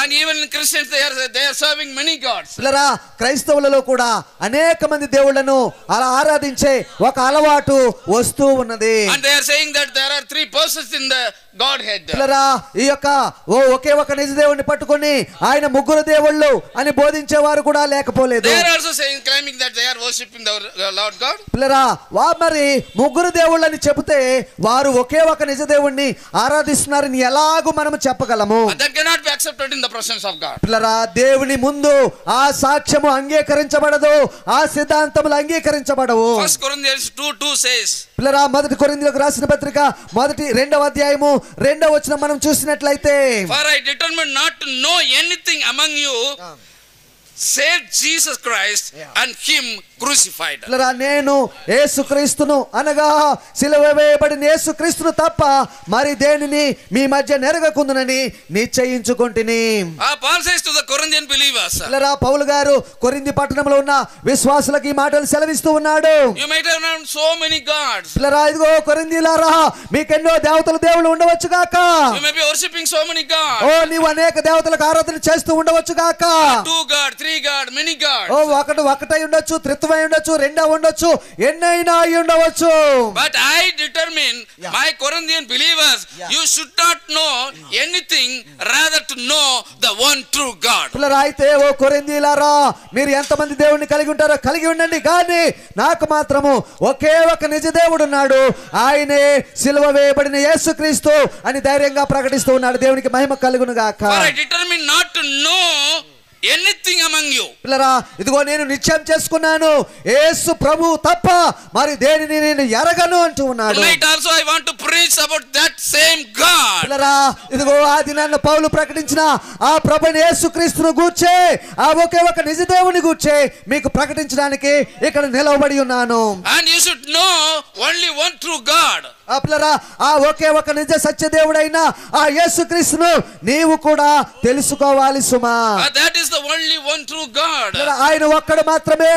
And even in Christians they are serving many gods. పిల్లరా క్రైస్తవులలో కూడా అనేక మంది దేవుళ్ళను అలా ఆరాధించే ఒక అలవాటు వస్తూ ఉన్నది. And they are saying that there are 3 persons in the Godhead. పిల్లరా ఈ యొక్క ఒకే ఒక నిజ దేవుణ్ణి పట్టుకొని ఆయన ముగ్గురు దేవుళ్ళు అని బోధించేవారు కూడా లేకపోలేదు. They are also saying, claiming that they are worshiping the Lord God. పిల్లరా మరి ముగ్గురు దేవుళ్ళని చెబితే వారు ఒకే ఒక నిజ దేవుణ్ణి ఆరాధిస్తున్నారని ఎలాగూ మనం చెప్పగలము? That cannot be accepted in the presence of God. పిల్లరా దేవుని ముందు ఆ సాక్ష్యము అంగీకరించబడదు, ఆ సిద్ధాంతములు అంగీకరించబడవు. 1 Corinthians 2:2 says, పిల్లరా 1 కొరింథీయులకు రాసిన పత్రిక 2వ అధ్యాయము 2వ వచనం మనం చూసినట్లయితే, for I determined not to know anything among you save Jesus Christ and him crucified. పిల్లరా నేను యేసుక్రీస్తును అనగా సిలువ వేయబడిన యేసుక్రీస్తును తప్ప మరి దేనిని మీ మధ్య నెరగకుందునని నిశ్చయించుకొంటిని. Paul says to the Corinthian believers, పిల్లరా పౌలు గారు కొరింథీ పట్టణంలో ఉన్న విశ్వాసులకు ఈ మాటలు సెలవిస్తూ ఉన్నాడు. you might have known so many gods. పిల్లరా ఇదిగో కొరింథీయులారా మీకెన్నో దేవుళ్ళు ఉండవచ్చు గాక. You may be worshiping so many gods. నీవు అనేక దేవతలకు ఆరాధన చేస్తూ ఉండవచ్చు గాక. 2 God, 3 God, many gods. ఒకటై ఉండొచ్చు, త్రిత్వమై ఉండొచ్చు, రెండో ఉండొచ్చు, ఎన్నైనా అయి ఉండవచ్చు. But I determine, my Corinthian believers, you should not know anything rather to know the one true God. పిల్లరా అయితే ఓ కొరింథీయులారా మీరు ఎంతమంది దేవుణ్ణి కలిగి ఉంటారో కలిగి ఉండండి, కానీ నాకు మాత్రము ఒకే ఒక నిజ దేవుడు ఉన్నాడు, ఆయనే సిలువ వేయబడిన యేసుక్రీస్తు అని ధైర్యంగా ప్రకటిస్తూ ఉన్నాడు. దేవునికి మహిమ కలుగును గాక. For I determine not to know anything among you. పిల్లరా ఇదిగో నేను నిశ్చయం చేసుకున్నాను యేసు ప్రభు తప్ప మరి దేనిని నేను ఎరగను అంటూ ఉన్నాడు. Tonight also I want to preach about that same God. పిల్లరా ఇదిగో ఆ దినాన పౌలు ప్రకటించిన ఆ ప్రభువైన యేసుక్రీస్తును గూర్చే ఆ ఒకే ఒక నిజ దేవుని గూర్చే మీకు ప్రకటించడానికి ఇక్కడ నిలవబడి ఉన్నాను. And you should know only one true God. పిల్లరా ఆ ఒకే ఒక నిజ సత్య దేవుడైన ఆ యేసుక్రీస్తును నీవు కూడా తెలుసుకోవాలి సుమా. That is the only one true God. ఆయన ఒక్కడు మాత్రమే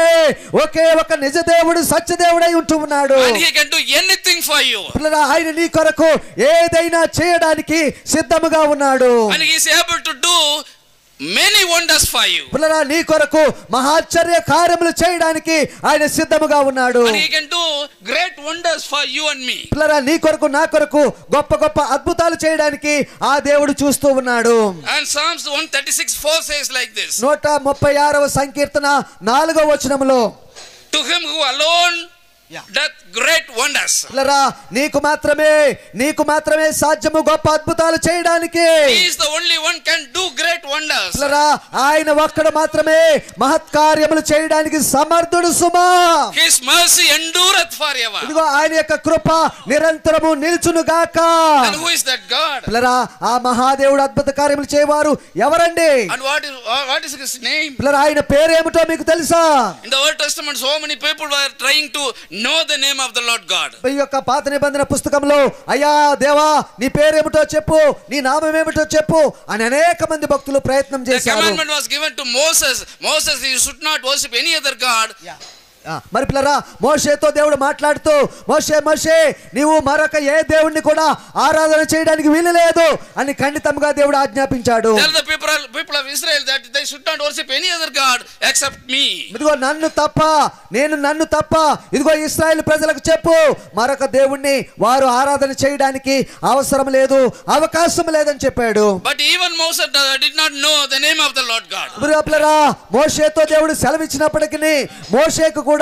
ఒకే ఒక నిజ దేవుడు సత్య దేవుడై ఉంటూ ఉన్నాడు. And he can do anything for you. పిల్లరా ఆయన నీ కొరకు ఏదైనా చేయడానికి సిద్ధముగా ఉన్నాడు. And he is able to do many wonders for you. పిల్లరా నీ కొరకు మహాశ్చర్య కార్యములు చేయడానికి ఆయన సిద్ధముగా ఉన్నాడు. And he can do great wonders for you and me. పిల్లరా నీ కొరకు నా కొరకు గొప్ప గొప్ప అద్భుతాలు చేయడానికి ఆ దేవుడు చూస్తూ ఉన్నాడు. And Psalms 136:4 says like this. 136వ సంకీర్తన 4వ వచనములో, to him who alone doth great wonders. పిల్లరా నీకు మాత్రమే సాధ్యము గొప్ప అద్భుతాలు చేయడానికి. He is the only one can do great wonders. పిల్లరా ఆయన ఒక్కడు మాత్రమే మహత్కార్యములు చేయడానికి సమర్థుడు సుమా. His mercy endureth forever. ఇదిగో ఆయన యొక్క కృప నిరంతరము నిలుచును గాక. And who is that God? పిల్లరా ఆ మహాదేవుడు అద్భుత కార్యములు చేయవారు ఎవరండి? And what is his name? పిల్లరా ఆయన పేరేమిటో మీకు తెలుసా? In the Old Testament so many people were trying to know the name of the Lord God. ఈ యొక్క పాత నిబంధన పుస్తకంలో అయ్యా దేవా నీ పేరేమిటో చెప్పు, నీ నామం ఏమిటో చెప్పు అని అనేక మంది భక్తులు ప్రయత్నం చేశారు. The commandment was given to Moses. Moses, you should not worship any other God. మరి పిల్లరా మోషేతో దేవుడు మాట్లాడుతూ మోషే నీవు మరొక ఏ దేవుణ్ణి కూడా ఆరాధన చేయడానికి వీలు లేదు అని ఖండితంగా దేవుడు ఆజ్ఞాపించాడు. Tell the people of Israel that they should not worship any other God except me. ఇదిగో నన్ను తప్ప ఇదిగో ఇశ్రాయేలు ప్రజలకు చెప్పు మరొక దేవుణ్ణి వారు ఆరాధన చేయడానికి అవసరం లేదు, అవకాశం లేదని చెప్పాడు. But even Moses did not know the name of the Lord God. పిల్లరా మోషేతో దేవుడు సెలవిచ్చినప్పటికీ మోషేకు కూడా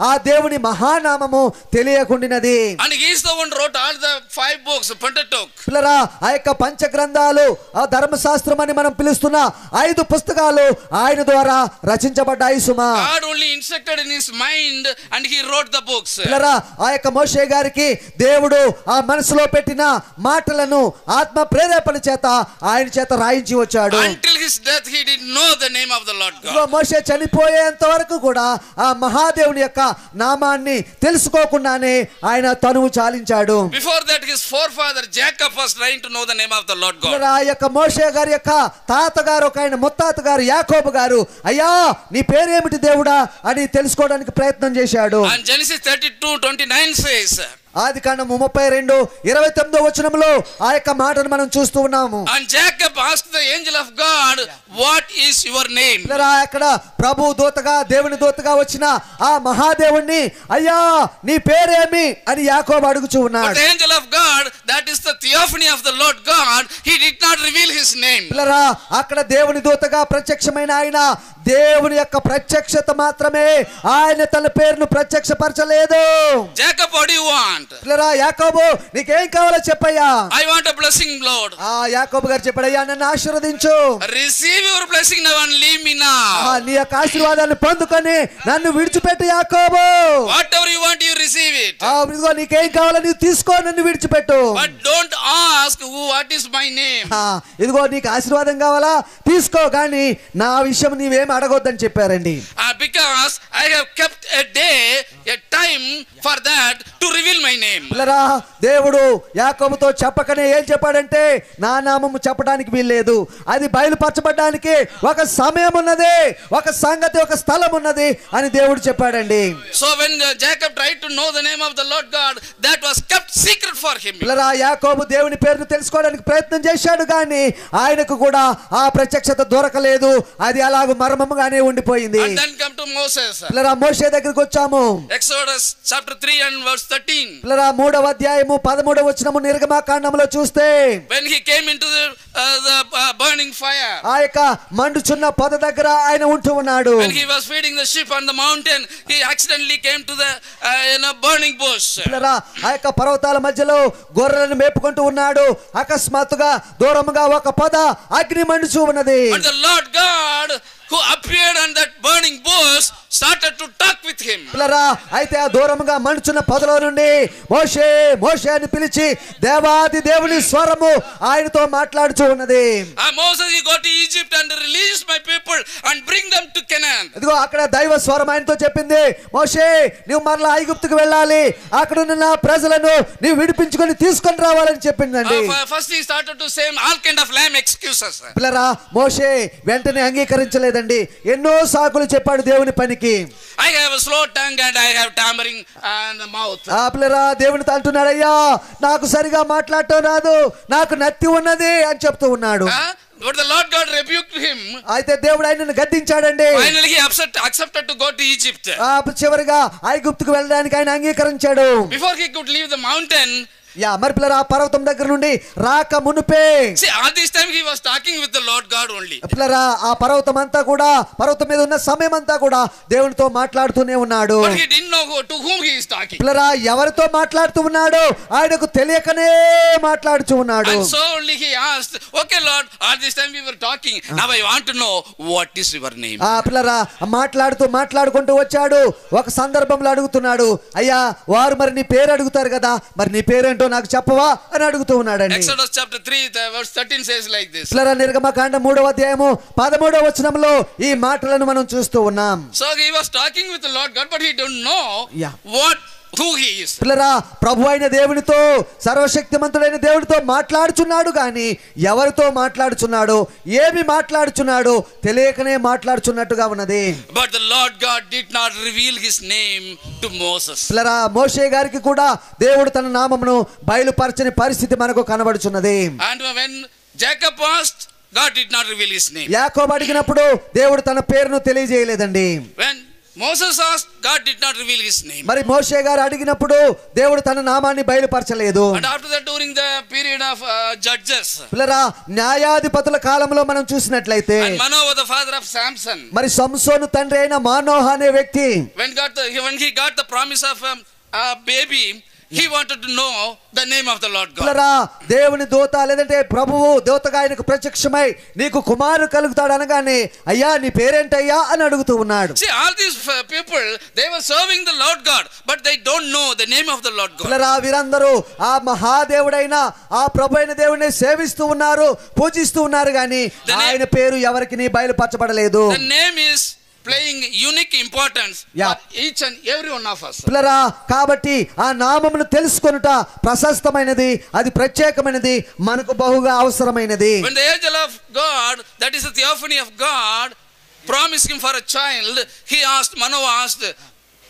ఆ దేవుని మహానామము తెలియకుండినది. And he is the one wrote all the 5 books, Pentateuch. పిల్లరా ఆ యొక్క పంచగ్రంథాలు ఆ ధర్మశాస్త్రం అని మనం పిలుస్తున్న 5 పుస్తకాలు ఆయన ద్వారా రచించబడ్డాయి సుమా. God only instructed in his mind and he wrote the books. పిల్లరా ఆ యొక్క మోషే గారికి దేవుడు ఆ మనసులో పెట్టిన మాటలను ఆత్మ ప్రేరేపణ చేత ఆయన చేత రాయించి వచ్చాడు. Until his death he did know the name of the Lord God. మోషే చనిపోయేంత వరకు కూడా ఆ మహాదేవుడు మహాదేవుని యొక్క నామాన్ని తెలుసుకోకుండానే ఆయన తనువు చాలించాడు. Before that, his forefather Jacob was trying to know the name of the Lord God. ఆ యొక్క మోషే గారి యొక్క తాతగారు ఒక ఆయన ముత్తాత గారు యాకోబు గారు, అయ్యా నీ పేరేమిటి దేవుడా అని తెలుసుకోవడానికి ప్రయత్నం చేశాడు. And Genesis 32:29 says, ఆదికాండము 32:29 వచనంలో ఆ యొక్క మాటను మనం చూస్తూ ఉన్నాము. and Jacob asked the angel of God, what is your name? అక్కడ ప్రభు దూతగా దేవుని దూతగా వచ్చిన ఆ మహాదేవుణ్ణి, అయ్యా నీ పేరేమి అని యాకోబు అడుగుచూ ఉన్నాడు. But the angel of God, that is the theophany of the Lord God, he did not reveal his name. అక్కడ దేవుని దూతగా ప్రత్యక్షమైన ఆయన దేవుని యొక్క ప్రత్యక్షత మాత్రమే, ఆయన తన పేరును ప్రత్యక్షపరచలేదు. Jacob, what do you want? యాకోబు నీకేం కావాలో చెప్పయ్యా. I want a blessing, Lord. యాకోబు గారు చెప్పాడు, అయ్యా నన్ను ఆశీర్వదించు. Receive your blessing now and leave me now. నీ యొక్క ఆశీర్వాదాన్ని పొందుకొని నన్ను విడిచిపెట్టు యాకోబు. Whatever you want, you receive it. ఇదిగో నీకేం కావాలో నీవు తీసుకో, నన్ను విడిచిపెట్టు. But don't ask what is my name. ఇదిగో నీకు ఆశీర్వాదం కావాలా తీసుకో, కానీ నా విషయం నీవేం అడగొద్దని చెప్పారండి. Because I have kept a day, a time for that to reveal my name. దేవుడు యాకోబుతో చెప్పకనే ఏం చెప్పాడంటే, నా నామము చెప్పడానికి వీల్లేదు, అది బయలుపరచబడడానికి ఒక సమయం ఉన్నది, ఒక సంగతి, ఒక స్థలం ఉన్నది అని దేవుడు చెప్పాడండి. So when Jacob tried to know the name of the Lord God, that was kept secret for him. యాకోబు దేవుని పేరును తెలుసుకోవడానికి ప్రయత్నం చేశాడు, కానీ ఆయనకు కూడా ఆ ప్రత్యక్షత దొరకలేదు, అది అలాగ మర్మముగానే ఉండిపోయింది. And then come to Moses. మోషే దగ్గరికి వచ్చాము. Exodus chapter 3 and verse 13. 3వ అధ్యాయము 13వ వచనము నిర్గమకాండములో చూస్తే, when he came into the burning fire, ఆ యొక్క మండుచున్న పొద దగ్గర ఆయన ఉంటూ ఉన్నాడు. when he was feeding the sheep on the mountain, he accidentally came to the burning bush. ఆ యొక్క పర్వతాల మధ్యలో గొర్రెలను మేపుకుంటూ ఉన్నాడు. అకస్మాత్తుగా దూరముగా ఒక పొద అగ్ని మండుచూ ఉన్నది. But the Lord God who appeared on that burning bush started to talk with him. అయితే ఆ దూరముగా మండుచున్న పొదలో నుండి మోషే మోషే అని పిలిచి దేవాది దేవుని స్వరము ఆయనతో మాట్లాడుచూ ఉన్నది. Moses, you go to Egypt and release my people and bring them to Canaan. ఇదిగో అక్కడ దైవ స్వరం ఆయనతో చెప్పింది, మోషే నువ్వు మరలా ఐగుప్తుకు వెళ్ళాలి, అక్కడ ఉన్న నా ప్రజలను నీవు విడిపించుకొని తీసుకొని రావాలని చెప్పిందండి. First he started to say all kind of lame excuses. మోషే వెంటనే అంగీకరించలేదండి, ఎన్నో సాకులు చెప్పాడు దేవుని పనికి. I have a slow tongue and I have tampering and mouth. దేవునితో అంటున్నాడు, అయ్యా నాకు సరిగా మాట్లాడటం రాదు, నాకు నత్తి ఉన్నది అని చెప్తూ ఉన్నాడు. But the Lord God rebuked him. అయితే దేవుడు ఆయనను గద్దించాడండి. Finally he accepted to go to Egypt. చివరిగా ఐగుప్తుకు వెళ్ళడానికి ఆయన అంగీకరించాడు. Before he could leave the mountain, మరి పిల్లరా పర్వతం దగ్గర నుండి రాక మునుపే, see, all this time he was talking with the Lord God only. పిల్లరా ఆ పర్వతం అంతా కూడా, పర్వతం మీద ఉన్న సమయం అంతా కూడా దేవునితో మాట్లాడుతూనే ఉన్నాడు. But he didn't know to whom he is talking. పిల్లరా ఎవరితో మాట్లాడుతూ ఉన్నాడు ఆయనకు తెలియకనే మాట్లాడుతూ ఉన్నాడు. And so only he asked, okay Lord, all this time we were talking, now I want to know what is your name. పిల్లరా మాట్లాడుకుంటూ వచ్చాడు. ఒక సందర్భంలో అడుగుతున్నాడు, అయ్యా వారు మరి నీ పేరు అడుగుతారు కదా, మరి నీ పేరేంటో నాకు చెప్పవా అని అడుగుతూ ఉన్నాడండి. Exodus chapter 3 verse 13 says like this. నిర్గమకాండం 3వ అధ్యాయము 13వ వచనంలో ఈ మాటలను మనం చూస్తూ ఉన్నాం. So he was talking with the Lord God, but he don't know who he is. ప్రభు అయిన దేవునితో, సర్వశక్తిమంతుడైన దేవునితో మాట్లాడుచున్నాడు, కానీ ఎవరితో మాట్లాడుచున్నాడు, ఏమి మాట్లాడుచున్నాడు తెలియకనే మాట్లాడుచున్నట్టుగా ఉన్నది. But the Lord God did not reveal his name to Moses. మోషే గారికి కూడా దేవుడు తన నామమును బయలుపరచని పరిస్థితి మనకు కనబడుచున్నది. And when Jacob asked, God did not reveal his name. యాకోబు అడిగినప్పుడు దేవుడు తన పేరును తెలియజేయలేదండి. When Moses asked, God did not reveal his name. మరి మోషే గారు అడిగినప్పుడు దేవుడు తన నామాన్ని బయలుపరచలేదు. And after that, during the period of judges, న్యాయాధిపతుల కాలంలో మనం చూసినట్లయితే, and Manoah the father of Samson, మరి సంసోను తండ్రి అయిన మానోహ అనే వ్యక్తి, when he got the promise of a baby, he wanted to know the name of the Lord God. దేవుని దూత లేదంటే ప్రభువు దూతగా ఆయనకు ప్రత్యక్షమై నీకు కుమారుడు కలుగుతాడు అనగానే, అయ్యా నీ పేరేంటయ్యా అని అడుగుతూ ఉన్నాడు. See, all these people, they were serving the Lord God, but they don't know the name of the Lord God. వీరందరూ ఆ మహాదేవుడైన ఆ ప్రభు అయిన దేవుడిని సేవిస్తూ ఉన్నారు, పూజిస్తూ ఉన్నారు, కానీ ఆయన పేరు ఎవరికి బయలుపరచబడలేదు. The name is playing unique importance Yeah. for each and every one of us. పిల్లరా కాబట్టి ఆ నామమును తెలుసుకొనుట ప్రశస్తమైనది, అది ప్రత్యేకమైనది, మనకు బహుగా అవసరమైనది. When the angel of God, that is the theophany of God, promised him for a child, he asked, Manoah asked,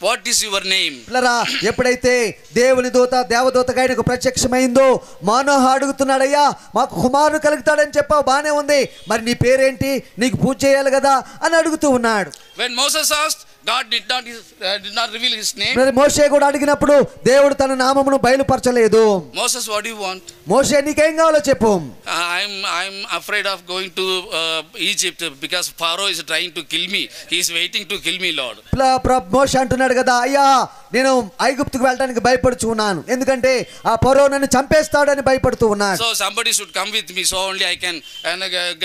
what is your name? పిల్లరా ఎప్పుడైతే దేవుని దూత దేవదూతగా ఆయనకు ప్రత్యక్షమైందో మానోహ అడుగుతున్నాడయ్యా, మాకు కుమారుడు కలుగుతాడని చెప్పావు, బానే ఉంది, మరి నీ పేరేంటి, నీకు పూజ చేయాలి కదా అని అడుగుతూ ఉన్నాడు. When Moses asked, God did not reveal his name. మరి మోషే కూడా అడిగినప్పుడు దేవుడు తన నామమును బయలుపరచలేదు. Moses, what do you want? మోషే నీకేం కావాలో చెప్పు. I'm afraid of going to Egypt because Pharaoh is trying to kill me. He is waiting to kill me, Lord. మోషే అంటున్నాడు కదా, అయ్యా నేను ఐగుప్తుకు వెళ్ళడానికి భయపడుచు ఉన్నాను, ఎందుకంటే ఆ ఫరో నన్ను చంపేస్తాడని భయపడుతూ ఉన్నాడు. So somebody should come with me, so only I can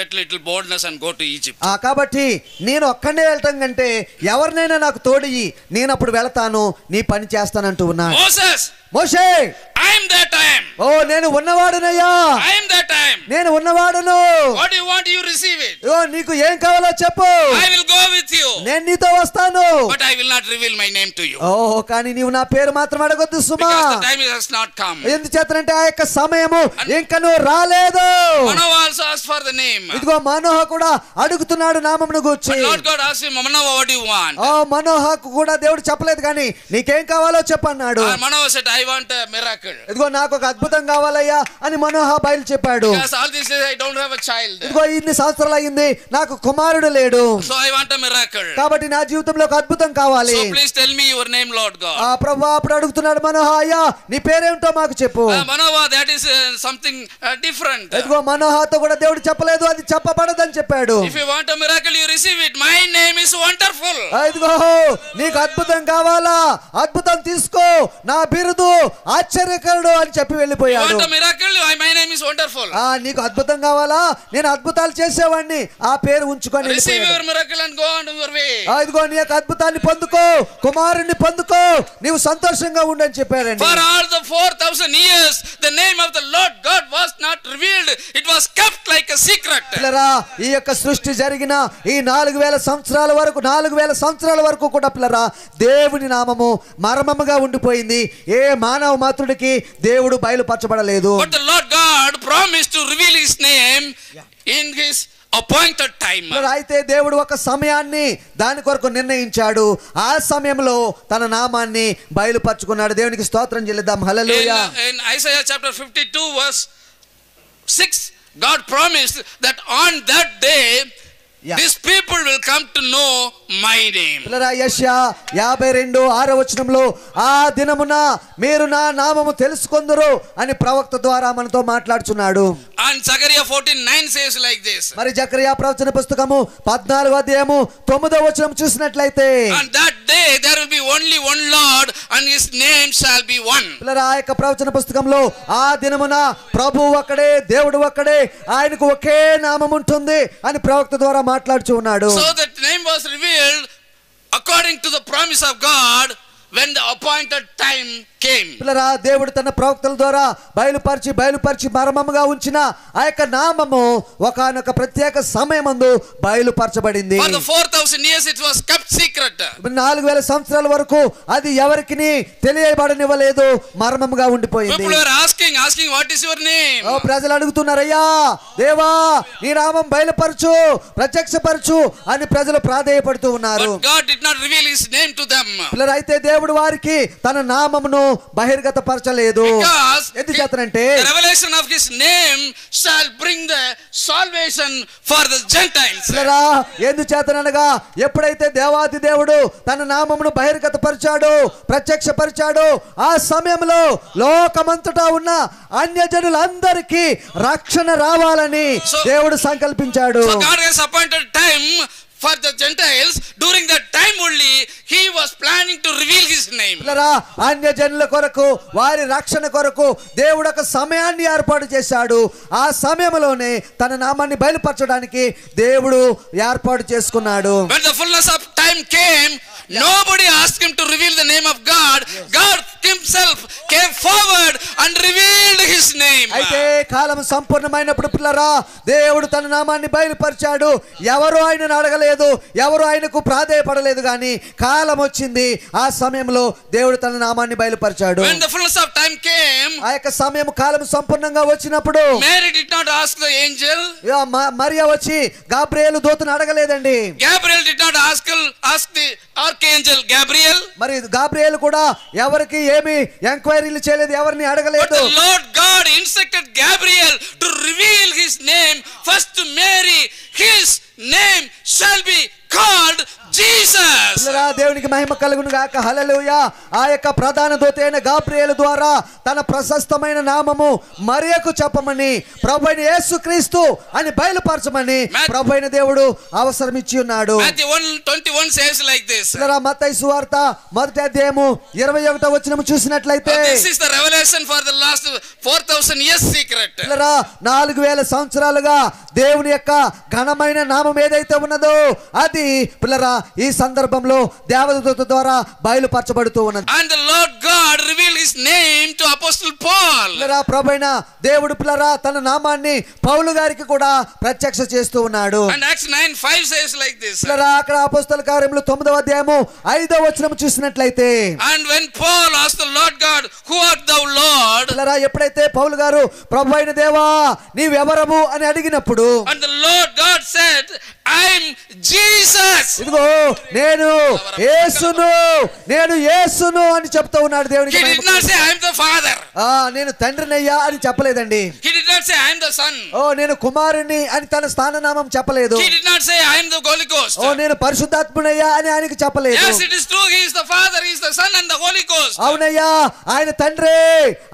get little boldness and go to Egypt. కాబట్టి నేను ఒక్కడే వెళ్ళటం కంటే ఎవరినైనా నాకు తోడియి, నేను అప్పుడు వెళతాను, నీ పని చేస్తానంటూ ఉన్నాడు. మోషే I am that I am. ఓ నేను ఉన్నవాడునయ్యా, I am that I am. నేను ఉన్నవాడును. What do you want? You receive it. ఓ నీకు ఏం కావాలో చెప్పు, I will go with you. నేను నీతో వస్తాను, but I will not reveal my name to you. ఓ కానీ నీవు నా పేరు మాత్రం అడగొద్దు సుమా, because the time has not come. ఎందుచేతనంటే ఆ యొక్క సమయము ఇంకనూ రాలేదు. Manoah also asked for the name. ఇదిగో మనోహ కూడా అడుగుతున్నాడు నామమును గూర్చి. But Lord God asked him, Manoah, what do you want? ఓ మనోహకు కూడా దేవుడు చెప్పలేదు కానీ నీకేం కావాలో చెప్పన్నాడు. Manoah said, I want a miracle. ఇదిగో నాకు ఒక అద్భుతం కావాలయ్యా అని మనోహ బయలు చెప్పాడు. Because all these days I don't have a child. ఇదిగో ఇన్ని సంవత్సరాలు అయింది, నాకు కుమారుడు లేడు, so I want a miracle. కాబట్టి నా జీవితంలో ఒక అద్భుతం కావాలి. so please tell me your name, Lord God. ఆ ప్రభువా అప్పుడు అడుగుతున్నాడు మనోహ, అయ్యా నీ పేరేంటో మాకు చెప్పు. Manoah, that is something different. ఇదిగో మనోహతో కూడా దేవుడు చెప్పలేదు, అది చెప్పబడదని చెప్పాడు. if you want a miracle, you receive it. My name is wonderful. ఇదిగో నీకు అద్భుతం కావాలా, అద్భుతం తీసుకో, నా బిరుదు ఆశ్చర్యకరుడు అని చెప్పి వెళ్ళిపోయాడు. you want a miracle? My name is wonderful. నీకు అద్భుతం కావాలా, నేను అద్భుతాలు చేసేవాడిని, ఆ పేరు ఉంచుకొని receive your miracle and go on your way. ఇదిగో నీ యొక్క అద్భుతాన్ని పొందుకో, కుమారుణ్ణి పొందుకో, నీవు సంతోషంగా ఉండని చెప్పారండి. for all the 4,000 years the name of the Lord God was not revealed. It was kept like a secret. పిల్లరా ఈ యొక్క సృష్టి జరిగిన ఈ 4,000 సంవత్సరాల వరకు కూడా పిల్లరా దేవుని నామము మర్మముగా ఉండిపోయింది. ఏ మానవ మాత్రుడికి దేవుడు బయలుపరచబడలేదు. but the Lord God promised to reveal his name in his appointed time. అయితే దేవుడు ఒక సమయాన్ని దాని కొరకు నిర్ణయించాడు, ఆ సమయంలో తన నామాన్ని బయలుపరచుకున్నాడు. దేవునికి స్తోత్రం చెల్లిద్దాం. హల్లెలూయా. in Isaiah chapter 52 verse 6, God promised that on that day these people will come to know my name. పిల్లరా యెషయా 52:6 వచనంలో ఆ దినమున మీరు నా నామము తెలుసుకొందురు అని ప్రవక్త ద్వారా మనతో మాట్లాడుచున్నాడు. and Zechariah 14:9 says like this. మరి జకరియా ప్రవచన పుస్తకము 14వ అధ్యాయము 9వ వచనం చూసినట్లయితే on that day there will be only one Lord and his name shall be one. పిల్లరా ఆ యొక్క ప్రవచన పుస్తకంలో ఆ దినమున ప్రభువు ఒక్కడే, దేవుడు ఒక్కడే, ఆయనకు ఒకే నామం ఉంటుంది అని ప్రవక్త ద్వారా మాట్లాడుచూ ఉన్నాడు. so that name was revealed according to the promise of God when the appointed time came. పిల్లరా దేవుడు తన ప్రవక్తల ద్వారా బయలుపరిచి మర్మముగా ఉంచిన ఆ యొక్క నామము ఒకానొక ప్రత్యేక సమయమందు బయలుపరచబడింది. for the 4,000 years it was kept secret. 4,000 సంవత్సరాల వరకు అది ఎవరికి తెలియబడనివ్వలేదు, మర్మముగా ఉండిపోయింది. people were asking what is your name? ప్రజలు అడుగుతున్నారయ్యా, దేవా నీ నామం బయలుపరచు, ప్రత్యక్షపరచు అని ప్రజలు ప్రాధేయపడుతూ ఉన్నారు. but God did not reveal his name to them. పిల్లలు అయితే దేవుడు వారికి తన నామమును బహిర్గతపరచలేదు. ఎందుచేతనంటే the revelation of his name shall bring the salvation for the Gentiles. పిల్లరా ఎందుచేతనగా ఎప్పుడైతే దేవాది దేవుడు తన నామమును బహిర్గతపరిచాడు, ప్రత్యక్షపరిచాడు, ఆ సమయంలో లోకమంతటా ఉన్న అన్యజనులందరికీ రక్షణ రావాలని దేవుడు సంకల్పించాడు. so God has appointed time for the Gentiles. During that time only he was planning to reveal his name. పిల్లరా అన్యజనుల కొరకు, వారి రక్షణ కొరకు దేవుడు ఒక సమయాన్ని ఏర్పాటు చేశాడు. ఆ సమయంలోనే తన నామాన్ని బయలుపరచడానికి దేవుడు ఏర్పాటు చేసుకున్నాడు. when the fullness of time came, nobody asked him to reveal the name of God. God himself came forward and revealed his his name. అయితే కాలం సంపూర్ణమైనప్పుడు పిల్లరా దేవుడు తన నామాన్ని బయలుపరిచాడు. ఎవరు ఆయనను అడగలేదు, ఎవరు ఆయనకు ప్రాధేయపడలేదు, కానీ కాలం వచ్చింది. ఆ సమయంలో దేవుడు తన నామాన్ని బయలుపరిచాడు. When the fullness of time came, ఆ యొక్క సమయం కాలం సంపూర్ణంగా వచ్చినప్పుడు Mary did not ask the angel. Mariya వచ్చి గాబ్రియేలు దూతను అడగలేదండి. Gabriel did not ask the archangel Gabriel. మరి గాబ్రియేలు కూడా ఎవరికి ఏమి ఎంక్వైరీలు చేయలేదు, ఎవరిని But అడగలేదు. the Lord God instructed Gabriel to reveal his name first to Mary. His name shall be called Jesus. పిల్లరా దేవునికి మహిమ కలుగును గాక. హల్లెలూయా. ఆ యొక్క ప్రధాన దూత అయిన గాబ్రియేలు ద్వారా తన ప్రశస్తమైన నామము మరియకు చెప్పమని, ప్రభువైన యేసుక్రీస్తు అని బయలుపరచమని ప్రభువైన దేవుడు అవసరం ఇచ్చి ఉన్నాడు. Matthew 1:21 says like this. పిల్లరా మత్తయి సువార్త 1వ అధ్యాయము 21వ వచనము చూసినట్లయితే, This is the revelation for the last 4000 years secret. పిల్లరా 4000 సంవత్సరాలుగా దేవుని యొక్క ఘనమైన నామం ఏదైతే ఉన్నదో అది పిల్లరా ఈ సందర్భంలో దేవదూత ద్వారా బయలుపరచబడుతూ ఉన్నది. And the Lord God revealed his name to Apostle Paul. పిల్లరా ప్రభువైన దేవుడు పిల్లరా తన నామాన్ని పౌలు గారికి కూడా ప్రత్యక్ష చేస్తూ ఉన్నాడు. And Acts 9:5 says like this. పిల్లరా అక్కడ అపోస్తల కార్యములు 9వ అధ్యాయము 5వ వచనం చూసినట్లయితే, And when Paul asked the Lord God, who art thou, Lord? పిల్లరా ఎప్పుడైతే పౌలు గారు ప్రభువైన దేవా నీవెవరము అని అడిగినప్పుడు, And the Lord God said, I'm Jesus. ఇదిగో నేను యేసును అని చెప్తూ ఉన్నాడు. దేవునికి He did not say I'm the Father. నేను తండ్రినయ్యా అని చెప్పలేదండి. He did not say I'm the Son. నేను కుమారుణ్ణి అని తన స్థాననామం చెప్పలేదు. He did not say I'm the Holy Ghost. నేను పరిశుద్ధాత్మునయ్యా అని ఆయనకి చెప్పలేదు. Yes, it is true. He is the Father, he is the Son and the Holy Ghost. అవునయ్యా ఆయన తండ్రే,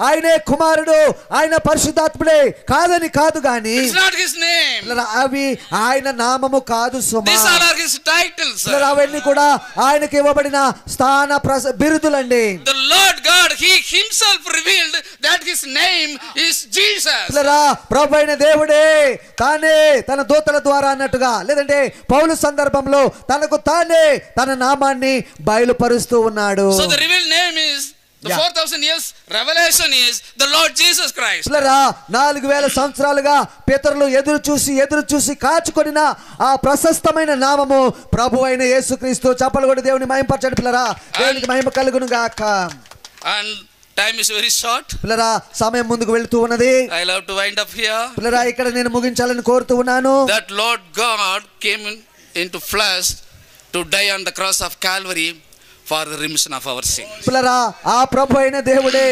ఆయనే కుమారుడు, ఆయన పరిశుద్ధాత్ముడే కాదని కాదు గాని It's not his name. అవి ఆయన నామము కాదు సుమా. These all are his titles. అవన్నీ కూడా ఆయనకి ఇవ్వబడిన స్థాన బిరుదులండి. The Lord God, he himself revealed that his name is Jesus. ప్రభువైన దేవుడే తానే తన దూతల ద్వారా అన్నట్టుగా, లేదంటే పౌలు సందర్భంలో తనకు తానే తన నామాన్ని బయలుపరుస్తూ ఉన్నాడు. So the revealed name is the 4000 years revelation is the Lord Jesus Christ. 4000 సంవత్సరాలుగా పితరులు ఎదురు చూసి కాచుకొనిన ఆ ప్రశస్తమైన నామము ప్రభువైన యేసుక్రీస్తు. చప్పలు కొట్టి దేవుని మహిమపరచండి పిల్లరా. దేవునికి మహిమ కలుగును గాక. And time is very short. పిల్లరా సమయం ముందుకు వెళ్తూ ఉన్నది. I love to wind up here. పిల్లరా ఇక్కడ నేను ముగించాలని కోరుతూ ఉన్నాను. That Lord God came into flesh to die on the cross of Calvary for the remission of our sins. పిల్లరా ఆ ప్రభువైన దేవుడే,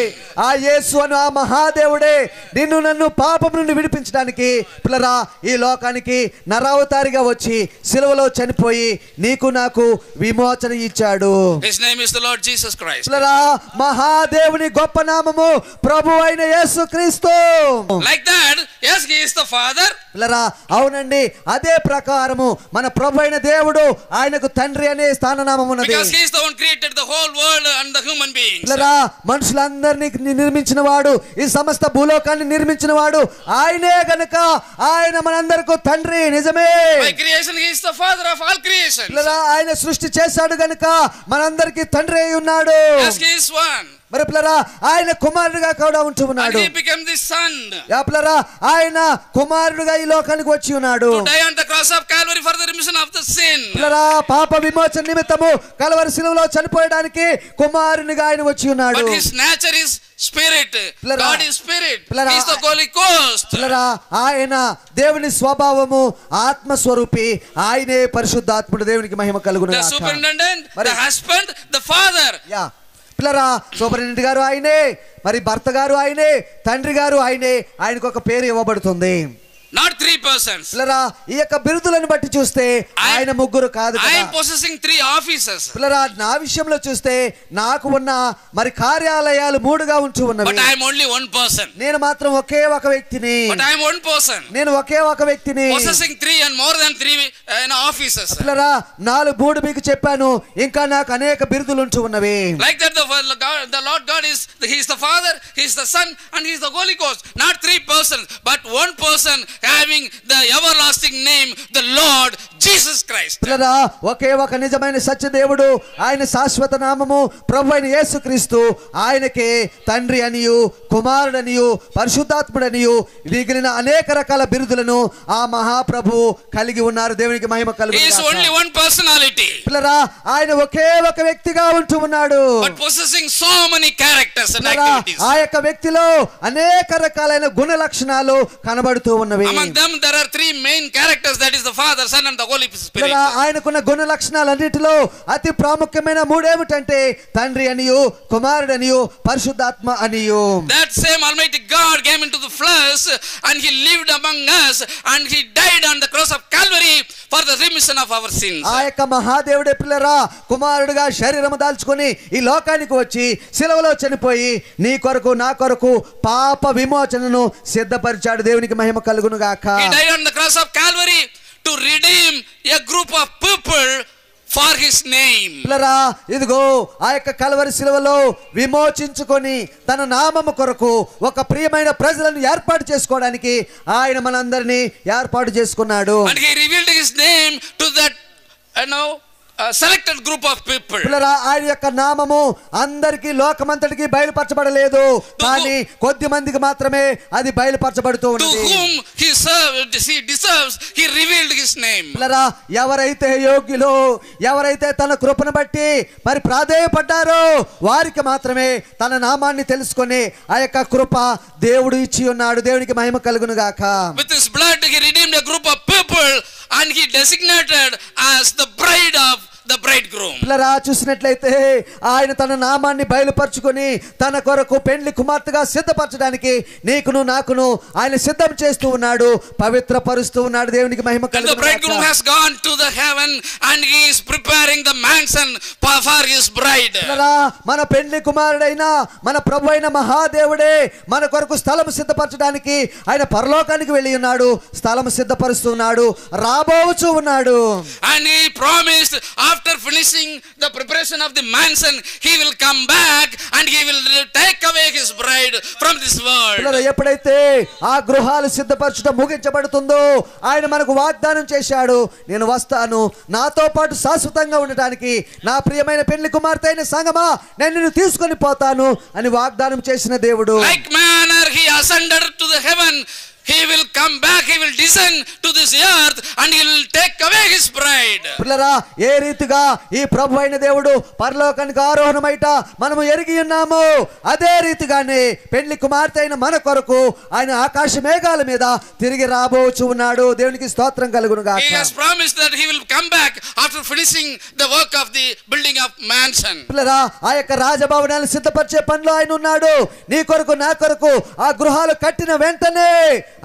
ఆ యేసు అను ఆ మహాదేవుడే నిన్ను నన్ను పాపం నుండి విడిపించడానికి పిల్లరా ఈ లోకానికి నరావతారిగా వచ్చి సిలువలో చనిపోయి నీకు నాకు విమోచన ఇచ్చాడు. His name is the Lord Jesus Christ. పిల్లరా మహాదేవుని గొప్ప నామము ప్రభువైన యేసుక్రీస్తు. Like that, yes, he is the Father. పిల్లరా అవునండి, అదే ప్రకారము మన ప్రభువైన దేవుడు ఆయనకు తండ్రి అనే స్థాననామం ఉన్నది. Because he is the one created the whole world and the human beings. పిల్లరా మనుషులందరినీ నిర్మించిన వాడు, ఈ సమస్త భూలోకాన్ని నిర్మించిన వాడు ఆయనే గనుక ఆయన మనందరికీ తండ్రి. నిజమే. By creation he is the father of all creation. పిల్లరా ఆయన సృష్టి చేశాడు గనుక మనందరికీ తండ్రి అయి ఉన్నాడు. Yes, he is one. మరి పిల్లరా ఆయన కుమారుడుగా కూడా ఉంటూ ఉన్నాడు. And he became the son. పిల్లరా ఆయన కుమారుడుగా ఈ లోకానికి వచ్చి ఉన్నాడు. To die on the cross of Calvary for the remission of the sin. పిల్లరా పాప విమోచన నిమిత్తము కల్వరి శిలువలో చనిపోయడానికి కుమారునిగా ఆయన వచ్చి ఉన్నాడు. But his nature is spirit. God is spirit. He is the Holy Ghost. పిల్లరా ఆయన దేవుని స్వభావము ఆత్మ స్వరూపి, ఆయనే పరిశుద్ధాత్ముడు. దేవునికి మహిమ కలుగును గాక. The superintendent, the husband, the father. పిల్లరా సూపరింటెండెంట్ గారు ఆయనే, మరి భర్త గారు ఆయనే, తండ్రి గారు ఆయనే. ఆయనకు ఒక పేరు ఇవ్వబడుతుంది. Not three persons. పిల్లరా ఈ యొక్క బిరుదులను బట్టి చూస్తే ఆయన ముగ్గురు కాదు. I am possessing 3 offices. పిల్లరా నా విషయంలో చూస్తే నాకు ఉన్న మరి కార్యాలయాలు 3గా ఉంటూ ఉన్నవి. But I am only one person. నేను మాత్రం ఒకే ఒక వ్యక్తిని. But I am one person. నేను ఒకే ఒక వ్యక్తిని. Possessing 3 and more than 3 offices. పిల్లరా 4 మీకు చెప్పాను, ఇంకా నాకు అనేక బిరుదులు ఉంటూ ఉన్నవి. Like that the Lord God is he is the Father, he is the Son and he is the Holy Ghost. Not 3 persons but one person having the everlasting name, the Lord Jesus Christ. పిల్లరా, ఒకే ఒక నిజమైన సత్య దేవుడు, ఆయన శాశ్వత నామము ప్రభు అయిన యేసుక్రీస్తు. ఆయనకే తండ్రి అనియు, కుమారుడనియు, పరిశుద్ధాత్ముడనియు మిగిలిన అనేక రకాల బిరుదులను ఆ మహాప్రభు కలిగి ఉన్నారు. దేవునికి మహిమ కలుగును He is గాక. only one personality, పిల్లరా, ఆయన ఒకే ఒక వ్యక్తిగా ఉంటూ ఉన్నాడు, but possessing so many characters and పిల్లరా, activities. ఆ యొక్క వ్యక్తిలో అనేక రకాలైన గుణ లక్షణాలు కనబడుతూ ఉన్నవి. Among them there are three main characters, that is the Father, Son and the Holy Spirit. పిల్లరా, ఆయనకున్న గుణ లక్షణాలన్నిటిలో అతి ప్రాముఖ్యమైన మూడేమిటంటే తండ్రి అనియు, కుమారుడనియు, పరిశుద్ధాత్మ అనియు. That same Almighty God came into the flesh and He lived among us and He died on the cross of Calvary for the remission of our sins. ఆ యొక్క మహాదేవుడే పిల్లరా కుమారుడుగా శరీరము దాల్చుకొని ఈ లోకానికి వచ్చి శిలువలో చనిపోయి నీ కొరకు నా కొరకు పాప విమోచనను సిద్ధపరిచాడు. దేవునికి మహిమ కలుగును గాక. He died on the cross of Calvary to redeem a group of people for His name. పిల్లరా, ఇదిగో ఆ యొక్క కల్వరి శిలువలో విమోచించుకొని తన నామము కొరకు ఒక ప్రియమైన ప్రజలను ఏర్పాటు చేసుకోవడానికి ఆయన మనందరినీ ఏర్పాటు చేసుకున్నాడు. And He revealed His name to that selected group of people. పిల్లరా, ఆయన యొక్క నామము అందరికీ లోకమంతటికి బయలుపరచబడలేదు, కానీ కొద్ది మందికి మాత్రమే అది బయలుపరచబడుతూ To ఉన్నది. whom He deserves, He revealed His name. పిల్లరా, ఎవరైతే యోగ్యులు, ఎవరైతే తన కృపను బట్టి మరి ప్రాధేయపడ్డారో వారికి మాత్రమే తన నామాన్ని తెలుసుకొని ఆ యొక్క కృప దేవుడు ఇచ్చి ఉన్నాడు. దేవునికి మహిమ కలుగును గాక. With His blood He redeemed a group of people and He designated as the bride of the bridegroom. పిల్లరా, చూసినట్లయితే ఆయన తన నామాన్ని బయలుపరచుకొని తన కొరకు పెండ్లి కుమార్తెగా సిద్ధపరచడానికి నీకును నాకును ఆయన సిద్ధం చేస్తూ ఉన్నాడు, పవిత్రపరుస్తూ ఉన్నాడు. దేవునికి మహిమ And the కలుగును bridegroom గాక. has gone to the heaven and he is preparing the mansion for his bride. పిల్లరా, మన పెండ్లి కుమారుడైన మన ప్రభు అయిన మహాదేవుడే మన కొరకు స్థలం సిద్ధపరచడానికి ఆయన పరలోకానికి వెళ్ళి ఉన్నాడు, స్థలం సిద్ధపరుస్తూ ఉన్నాడు, రాబోచు ఉన్నాడు. And he promised after finishing the preparation of the mansion he will come back and he will take away his bride from this world. పిల్లరా, ఎప్పుడైతే ఆ గృహాలు సిద్ధపరచడం ముగించబడుతుందో ఆయన మనకు వాగ్దానం చేశాడు, నేను వస్తాను, నాతో పాటు శాశ్వతంగా ఉండటానికి నా ప్రియమైన పెళ్లి కుమార్తె అయిన సంగమా నేను నిన్ను తీసుకొని పోతాను అని వాగ్దానం చేసిన దేవుడు. Like manner he ascended to the heaven, he will come back, he will descend to this earth and he will take away his bride. పిల్లరా, ఏ రీతిగా ఈ ప్రభు అయిన దేవుడు పరలోకానికి ఆరోహణమైట మనము ఎరిగి ఉన్నాము, అదే రీతిగానే పెళ్లి కుమార్తె అయిన మన కొరకు ఆయన ఆకాశ మేఘాల మీద తిరిగి రాబోచు ఉన్నాడు. దేవునికి స్తోత్రం కలుగును గాక. He has promised that he will come back after finishing the work of the building of mansion. పిల్లరా, ఆ యొక్క రాజభవనాలు సిద్ధపరిచే పనిలో ఆయన ఉన్నాడు. నీ కొరకు నా కొరకు ఆ గృహాలు కట్టిన వెంటనే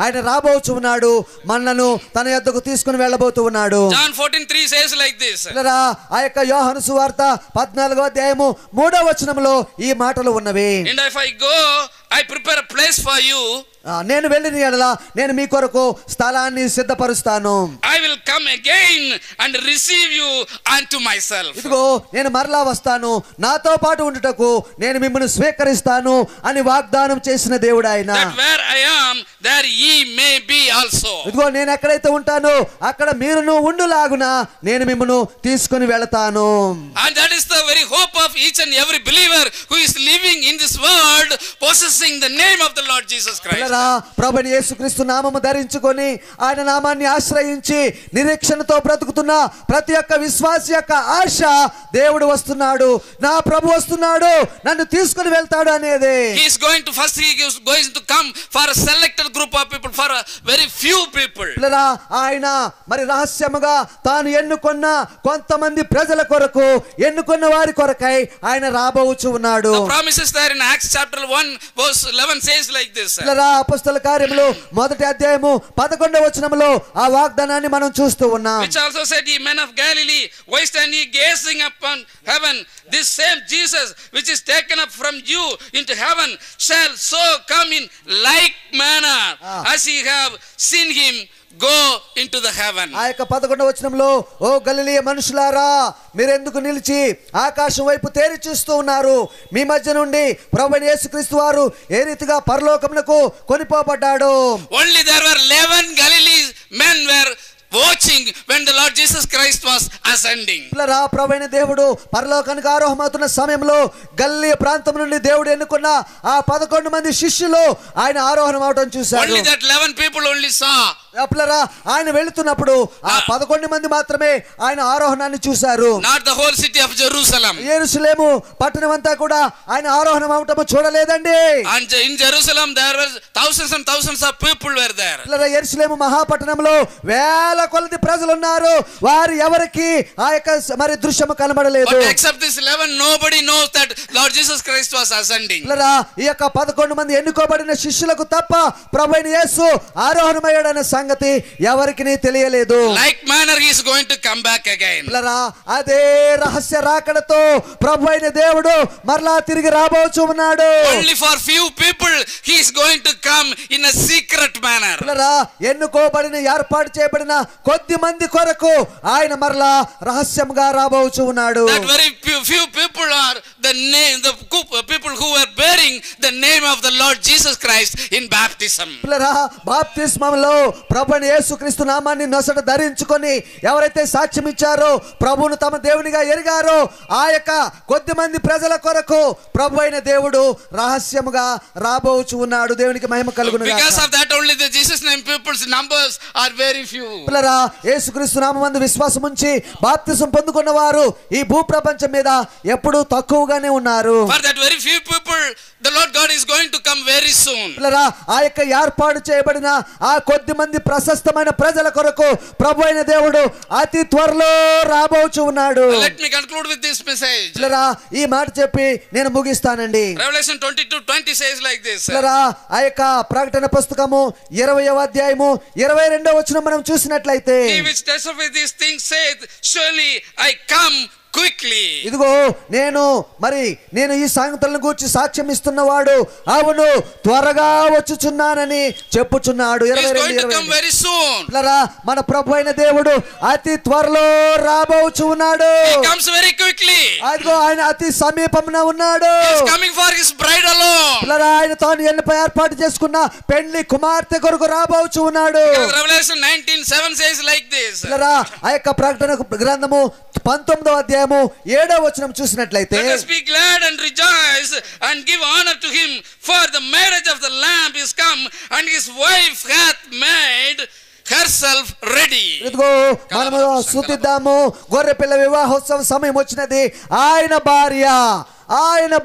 ఆయన రాబోచు ఉన్నాడు, మనలను తన యొద్దకు తీసుకుని వెళ్ళబోతూ ఉన్నాడు. John 14:3 says like this. పిల్లరా, ఆ యొక్క యోహాను సువార్త 14వ అధ్యాయము 3వ వచనంలో ఈ మాటలు ఉన్నవి. And if I go, I prepare a place for you. నేను వెళ్ళిన యెడల నేను మీ కొరకు స్థలాన్ని సిద్ధపరుస్తాను. I will come again and receive you unto myself. ఇదిగో నేను మరలా వస్తాను, నాతో పాటు ఉండుటకు నేను మిమ్మల్ని స్వీకరిస్తాను అని వాగ్దానం చేసిన దేవుడు ఆయన. That where I am, there ye may be also. ఇదిగో నేను ఎక్కడైతే ఉంటానో అక్కడ మీరును ఉండులాగున నేను మిమ్మల్ని తీసుకుని వెళతాను. And that is the very hope of each and every believer who is living in this world possessing the name of the Lord Jesus Christ. ప్రభుని యేసుక్రీస్తు నామము ధరించుకొని ఆయన నామాన్ని ఆశ్రయించి నిరీక్షణతో బ్రతుకుతున్న ప్రతి ఒక్క విశ్వాసి యొక్క ఆశ దేవుడు వస్తున్నాడు, నా ప్రభు వస్తున్నాడు, నన్ను తీసుకుని వెళ్తాడు అనేది. He is going to first he is going to come for a selected group of people, for a very few people. పిల్లరా, ఆయన మరి రహస్యముగా తాను ఎన్నుకున్న కొంతమంది ప్రజల కొరకు, ఎన్నుకున్న వారి కొరకై ఆయన రాబోచు ఉన్నాడు. The promises there in Acts chapter 1 verse 11 says like this. పిల్లరా, అపొస్తలుల కార్యములు 1వ అధ్యాయము 11వ వచనములో ఆ వాగ్దానాన్ని మనం చూస్తూ ఉన్నాం. Which also said, ye men of Galilee, why stand ye gazing upon heaven? This same Jesus which is taken up from you into heaven shall so come in like manner as ye have seen him go into the heaven. ఆ యొక్క 11వ వచనంలో, ఓ గలిలయ మనుషులారా, మీరెందుకు నిలిచి ఆకాశం వైపు తేరి చూస్తూ ఉన్నారు? మీ మధ్య నుండి ప్రభువైన యేసుక్రీస్తు వారు ఏ రీతిగా పరలోకమునకు కొనిపోబడ్డాడు. Only there were 11 Galilee men were watching when the Lord Jesus Christ was ascending. పిల్లరా, ప్రభువైన దేవుడు పరలోకానికి ఆరోహమవుతున్న సమయంలో గలిలయ ప్రాంతం నుండి దేవుడు ఎన్నుకున్న ఆ 11 మంది శిష్యులు ఆయన ఆరోహణం అవటం చూశారు. Only that 11 people only saw. పిల్లరా, ఆయన వెళుతున్నప్పుడు ఆ 11 మంది మాత్రమే ఆయన ఆరోహణాన్ని చూశారు. Not the whole city of Jerusalem. యెరూషలేము పట్టణం అంతా కూడా ఆయన ఆరోహణం అవటం చూడలేదండి. And in Jerusalem there were thousands and thousands of people were there. పిల్లరా, యెరూషలేము మహాపట్టణంలో వేల కొలది ప్రజలు ఉన్నారు. వారు ఎవరికి ఆ యొక్క మరి దృశ్యము కనబడలేదు. But except this 11, nobody knows that Lord Jesus Christ was ascending. పిల్లరా, ఈ యొక్క 11 మంది ఎన్నుకోబడిన శిష్యులకు తప్ప ప్రభువైన యేసు ఆరోహణమయ్యాడన్న సంగతి ఎవరికీ తెలియలేదు. Like manner he is going to come back again. పిల్లరా, అదే రహస్య రాకడతో ప్రభువైన దేవుడు మరలా తిరిగి రాబోచు ఉన్నాడు. Only for few people he is going to come in a secret manner. పిల్లరా, ఎన్నుకోబడిన ఏర్పాటు చేయబడిన కొద్ది మంది కొరకు ఆయన మరలా రహస్యంగా రాబోచు ఉన్నాడు. That very few people are the people who are bearing the name of the Lord Jesus Christ in baptism. పిల్లరా, బాప్తిస్మములో ప్రభువైన యేసుక్రీస్తు నామాన్ని నొసట ధరించుకొని ఎవరైతే సాక్ష్యం ఇచ్చారో, ప్రభువును తమ దేవునిగా ఎరిగారో, ఆ యొక్క కొద్ది మంది ప్రజల కొరకు ప్రభువైన దేవుడు రహస్యముగా రాబోచు ఉన్నాడు. దేవునికి మహిమ కలుగును గాక. Because of that only the Jesus name people's numbers are very few. పిల్లరా, యేసుక్రీస్తు నామమందు విశ్వాసం ఉంచి బాప్తిసం పొందుకున్న వారు ఈ భూప్రపంచం మీద ఎప్పుడూ తక్కువగానే ఉన్నారు. For that very few people the Lord God is going to come very soon. పిల్లరా, ఆ యొక్క ఏర్పాటు చేయబడిన ఆ కొద్ది మంది ప్రశస్తమైన ప్రజల కొరకు ప్రభువైన దేవుడు అతి త్వరలో రాబోచు ఉన్నాడు. Let me conclude with this message. పిల్లరా, ఈ మాట చెప్పి నేను ముగిస్తానండి. Revelation 22:20 says like this. పిల్లరా, ఆ యొక్క ప్రకటన పుస్తకము 20వ అధ్యాయము 22వ వచనం మనం చూసినట్లయితే, He which testifieth these things saith, surely I come quickly. ఇదిగో నేను ఈ సంగతులను గూర్చి సాక్ష్యం ఇస్తున్నవాడు అవును త్వరగా వచ్చుచున్నానని చెప్పుచున్నాడు. 22 పిల్లరా, మన ప్రభువైన దేవుడు అతి త్వరలో రాబోచు ఉన్నాడు. He comes very quickly. అదిగో ఆయన అతి సమీపమున ఉన్నాడు. He is coming for his bride alone. పిల్లరా, ఆయన తాను ఎన్నిపై ఏర్పాటు చేసుకున్న పెళ్లి కుమార్తె కొరకు రాబోచు ఉన్నాడు. Revelation 19:7 says like this. పిల్లరా, ఆ యొక్క ప్రకటన గ్రంథము 19వ అధ్యాయము 7వ వచనం చూసినట్లయితే, Let us be glad and rejoice and give honor to him, for the marriage of the Lamb is come, and his wife hath made herself ready. ఇదిగో మనము స్తుతిద్దాము, గొర్రె పిల్ల వివాహోత్సవ సమయం వచ్చినది. ఆయన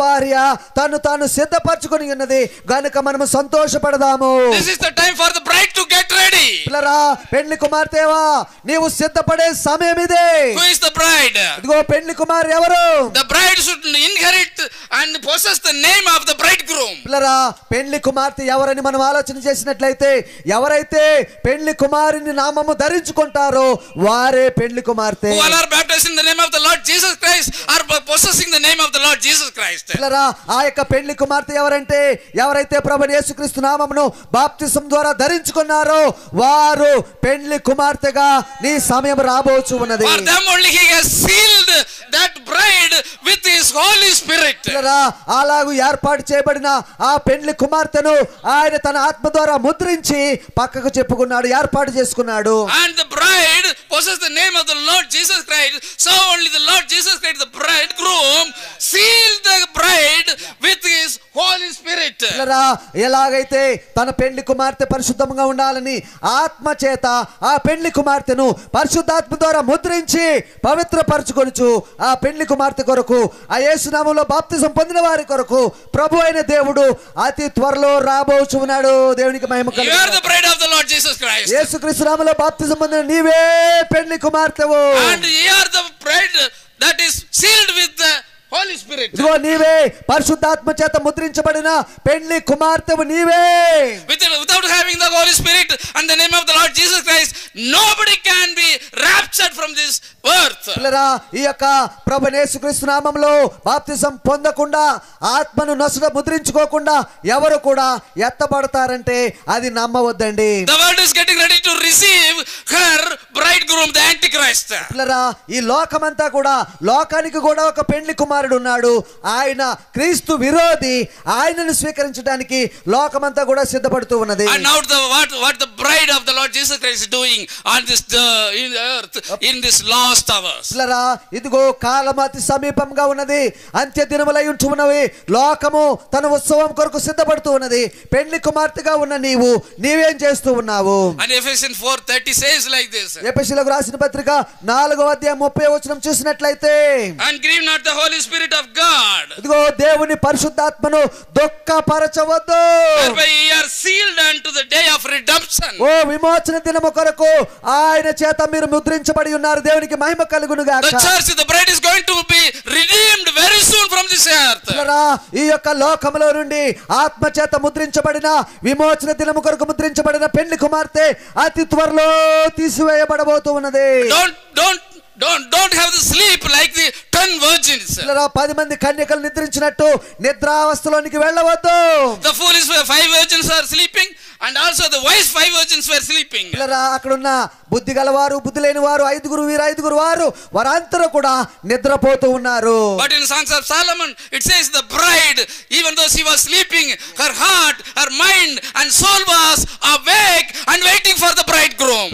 భార్య తను తాను సిద్ధపరచుకొని ఉన్నది గనుక మనము సంతోషపడదాము. This is the time for the bride to get ready. పిల్లరా, పెళ్లి కుమార్తెవా నీవు సిద్ధపడే సమయం ఇదే. Who is the bride? ఇదిగో పెళ్లి కుమార్ ఎవరు? The bride should inherit and possess the name of the bridegroom. పిల్లరా, పెళ్లి కుమార్తె ఎవరని మనం ఆలోచన చేసినట్లయితే, ఎవరైతే పెళ్లి కుమారుని నామము ధరించుకుంటారో వారే పెళ్లి కుమార్తె. Who all are baptized in the name of the Lord Jesus Christ are possessing the name of the Lord Jesus Christ. పిల్లరా, ఆ యొక్క పెళ్లి కుమార్తె ఎవరంటే, ఎవరైతే ప్రభువైన యేసుక్రీస్తు నామమును బాప్తిసం ద్వారా ధరించుకున్నారో వారు పెళ్లి కుమార్తెగా నీ సమయం రాబోచు ఉన్నది. For them only he has sealed that bride with his Holy Spirit. పిల్లరా, అలాగూ ఏర్పాటు చేయబడిన ఆ పెళ్లి కుమార్తెను ఆయన తన ఆత్మ ద్వారా ముద్రించి పక్కకు చెప్పుకున్నాడు, ఏర్పాటు చేసుకున్నాడు. And the bride possesses the name of the Lord Jesus Christ. So only the Lord Jesus Christ, the bridegroom, sealed the bride with his Holy Spirit. పిల్లరా, ఎలాగైతే తన పెళ్లి కుమార్తె పరిశుద్ధంగా ఉండాలని ఆత్మ చేత ఆ పెళ్లి కుమార్తెను పరిశుద్ధాత్మ ద్వారా ముద్రించి పవిత్రపరచుకొనుచు ఆ పెళ్లి కుమార్తె కొరకు ఆ యేసు నామములో బాప్తిసం పొందిన వారి కొరకు ప్రభు అయిన దేవుడు అతి త్వరలో రాబోచు ఉన్నాడు. దేవునికి మహిమ కలుగును. You are the bride of the Lord Jesus Christ. యేసుక్రీస్తు నామములో బాప్తిసం పొందిన నీవే పెళ్లి కుమార్తెవు. And you are the bride that is sealed with the Holy Spirit. ఇదిగో నీవే పరిశుద్ధాత్మ చేత ముద్రించబడిన పెళ్లి కుమార్తెవు నీవే. Without having the Holy Spirit and the name of the Lord Jesus Christ, nobody can be raptured from this birth. పిల్లరా, ఈ యొక్క ప్రభువైన యేసుక్రీస్తు నామములో బాప్తిసం పొందకుండా, ఆత్మను నొసట ముద్రించుకోకుండా ఎవరు కూడా ఎత్తబడతారంటే అది నమ్మవద్దండి. The world is getting ready to receive her bridegroom, the Antichrist. పిల్లరా, ఈ లోకమంతా కూడా, లోకానికి కూడా ఒక పెండ్లి కుమారుడు ఉన్నాడు. ఆయన క్రీస్తు విరోధి. ఆయనను స్వీకరించడానికి లోకమంతా కూడా సిద్ధపడుతూ ఉన్నది. And now what the bride of the Lord Jesus Christ is doing on this in the earth in this last hours. పిల్లరా, ఇదిగో కాలం అతి సమీపంగా ఉన్నది. అంత్య దినములై ఉంటున్నవి. లోకము తన ఉత్సవం కొరకు సిద్ధపడుతూ ఉన్నది. పెండ్లి కుమార్తెగా ఉన్న నీవేం చేస్తూ ఉన్నావు? And Ephesians 4:30 says like this. ఎఫెసీయులకు రాసిన పత్రిక 4వ అధ్యాయం 30వ వచనం చూసినట్లయితే, And grieve not the Holy Spirit of God, ఇదిగో దేవుని పరిశుద్ధాత్మను దుఃఖపరచవద్దు. whereby ye are sealed unto the day of redemption. ఓ విమోచన దినము కొరకు ఆయన చేత మీరు ముద్రించబడి ఉన్నారు. దేవునికి మహిమ కలుగును గాక. The church, the bride, is going to be redeemed very soon from this earth. ఈ యొక్క లోకములో నుండి ఆత్మ చేత ముద్రించబడిన, విమోచన దినము కొరకు ముద్రించబడిన పెండ్లి కుమార్తె అతి త్వరలో తీసివేయబడబోతూ ఉన్నది. Don't have the sleep like the 10 virgins. 10 మంది కన్యకలు నిద్రించినట్టు నిద్రావస్థలోనికి వెళ్ళవద్దు. The foolish 5 virgins are sleeping, and also the wise 5 virgins were sleeping. అక్కడున్న బుద్ధి గలవారు, బుద్ధి లేని వారు, 5 వారు వారందరూ కూడా నిద్రపోతూ ఉన్నారు. But in Songs of Solomon it says the bride, even though she was sleeping, her heart, her mind and soul was awake and waiting for the bridegroom.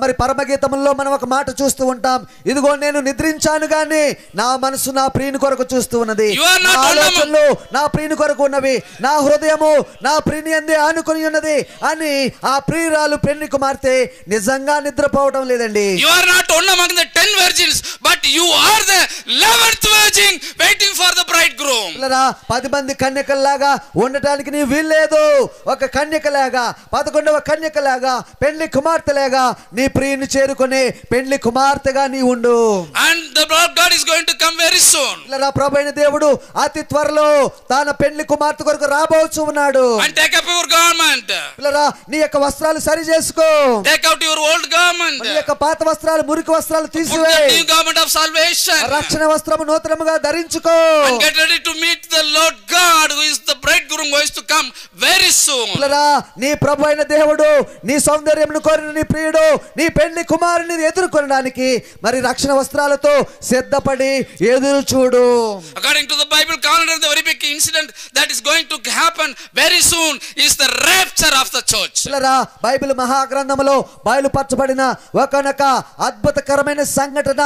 మరి పరమగీతములో మనం ఒక మాట చూస్తూ ఉంటాం. ఇదిగో నేను నిద్రించాను గాని నా మనసు నా ప్రియుని కొరకు చూస్తూ ఉన్నది. నా ఆలోచనలు నా ప్రియుని కొరకు ఉన్నవి. నా హృదయము నా ప్రియుని యందే ఆనుకొని ఉన్నది అని ఆ ప్రియురాలు పెండ్లి కుమార్తె నిజంగా నిద్రపోవడం లేదండి. You are not one among the 10 virgins, but you are the 11th virgin waiting for the bridegroom. 10 మంది కన్యకల్లాగా ఉండటానికి నీ వీల్లేదు. ఒక కన్యకలాగా, 11వ కన్యకలాగా, పెండ్లి కుమార్తెలాగా నీ ప్రియుని చేరుకునే పెండ్లి కుమార్తెగా నీ ఉండు. And the Lord God is going to come very soon. ప్రభువైన దేవుడు అతి త్వరలో తన పెండ్లి కుమార్తె కొరకు రాబోచు ఉన్నాడు. And take up your garment. నీ యొక్క వస్త్రాలు సరి చేసుకో. Take out your old garment. నీ యొక్క పాత వస్త్రాలు, మురికి వస్త్రాలు తీసివేయి. Put the new garment of salvation. రక్షణ వస్త్రము నూతనముగా ధరించుకో. And get ready to meet the Lord God, who is the bridegroom, who is to come very soon. నీ ప్రభువైన దేవుడు, నీ సౌందర్యమును కోరిన నీ ప్రియుడు, నీ పెండ్లి కుమారుని ఎదుర్కొనడానికి మరి రక్షణ వస్త్రాలతో సిద్ధపడి ఎదురు చూడు. According to the Bible calendar, the very big incident that is going to happen very soon is the rapture of the church. Bible మహాగ్రంథములో బయలుపరచబడిన ఒకనొక అద్భుతకరమైన సంఘటన,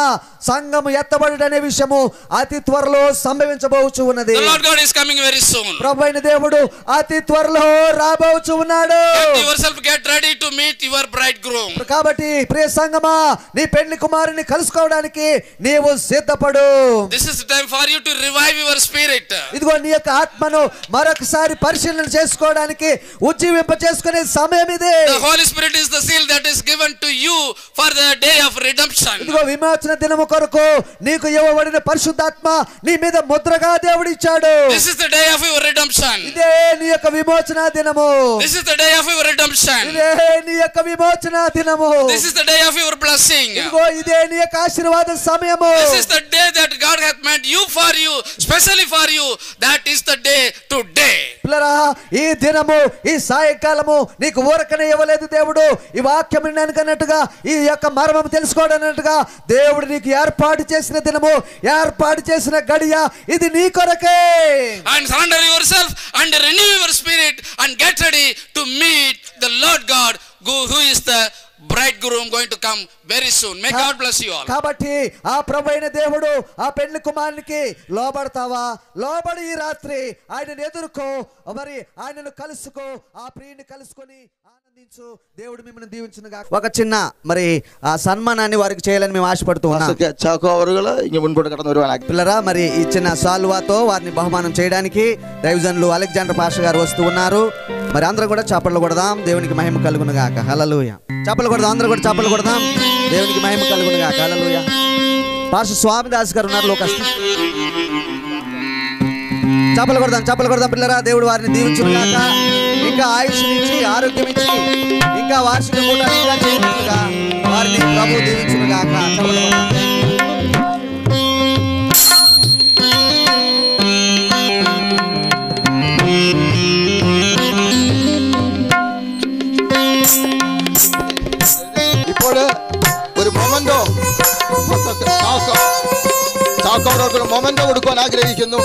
సంఘము ఎత్తబడుటనే విషయము అతి త్వరలో సంభవించబోచు ఉన్నది. The Lord God is coming very soon. ప్రభువైన దేవుడు అతి త్వరలో రాబోచు ఉన్నాడు. Get yourself, get ready to meet your bridegroom. కాబట్టి ప్రియ సంఘమా, నీ పెండ్లి కుమారుని కలుసుకోవడానికి నీవు సిద్ధపడు. This is the time for you to revive your spirit. ఇదిగో నీ యొక్క ఆత్మను మరొకసారి పరిశీలన చేసుకోవడానికి, ఉజ్జీవింప చేసుకునే సమయం ఇది. The Holy Spirit is the seal that is given to you for the day of redemption. ఇదిగో విమోచన దినము కొరకు నీకు ఇవ్వబడిన పరిశుద్ధాత్మ నీ మీద ముద్రగా దేవుడు ఇచ్చాడు. This is the day of your redemption. ఇదే నీ యొక్క విమోచన దినము. This is the day of your redemption. ఇదే నీ యొక్క విమోచన దినము. This is the day of your blessing. ఇదిగో ఇదే నీ యొక్క ఆశీర్వాద సమయము. This is the day that God hath meant you for you, specially for you. That is the day today. పిల్లరా, ఈ దినము, ఈ సాయంకాలము నీకు ఊరకనే ఇవ్వలేదు దేవుడు. ఈ వాక్యం వినడానికన్నట్టుగా, ఈ యొక్క మర్మం తెలుసుకోవడానికన్నట్టుగా దేవుడు నీకు ఏర్పాటు చేసిన దినము, ఏర్పాటు చేసిన గడియ ఇది నీ కొరకే. And surrender yourself and renew your spirit and get ready to meet the Lord God, who is the bridegroom going to come very soon. May God bless you all. కాబట్టి ఆ ప్రభువైన దేవుడు ఆ పెండ్లి కుమారునికి లోబడతావా? లోబడి ఈ రాత్రి ఆయనను ఎదుర్కో, మరి ఆయనను కలుసుకో, ఆ ప్రియుని కలుసుకొని ఆనందించు. దేవుడు మిమ్మల్ని దీవించును గాక. ఒక చిన్న మరి ఆ సన్మానాన్ని వారికి చేయాలని మేము ఆశపడుతూ ఉన్నాం. పిల్లరా, మరి ఈ చిన్న సాల్వాతో వారిని బహుమానం చేయడానికి దైవజనులు అలెగ్జాండర్ పాష గారు వస్తూ ఉన్నారు. మరి అందరూ కూడా చప్పట్లు కొడదాం. దేవునికి మహిమ కలుగును గాక. హల్లెలూయా. చప్పట్లు కొడదాం, అందరూ కూడా చప్పట్లు కొడదాం. దేవునికి మహిమ కలుగును గాక. హల్లెలూయా. పాస్టర్ స్వామిదాస్ గారు ఉన్నారు లోకస్తు. చప్పట్లు కొడదాం, చప్పట్లు కొడదాం పిల్లరా. దేవుడు వారిని దీవించును గాక. ఇంకా ఆయుష్నిచ్చి ఆరోగ్యం ఇచ్చి ఇంకా వార్షిక కూటాన్ని ఇంకా చేయనట్లుగా వారిని ప్రభు దీవించునుగాక. ഇപ്പോൾ ഒരു മൊമെന്റോ മൊമെന്റോ കൊടുക്കാൻ ആഗ്രഹിക്കുന്നു.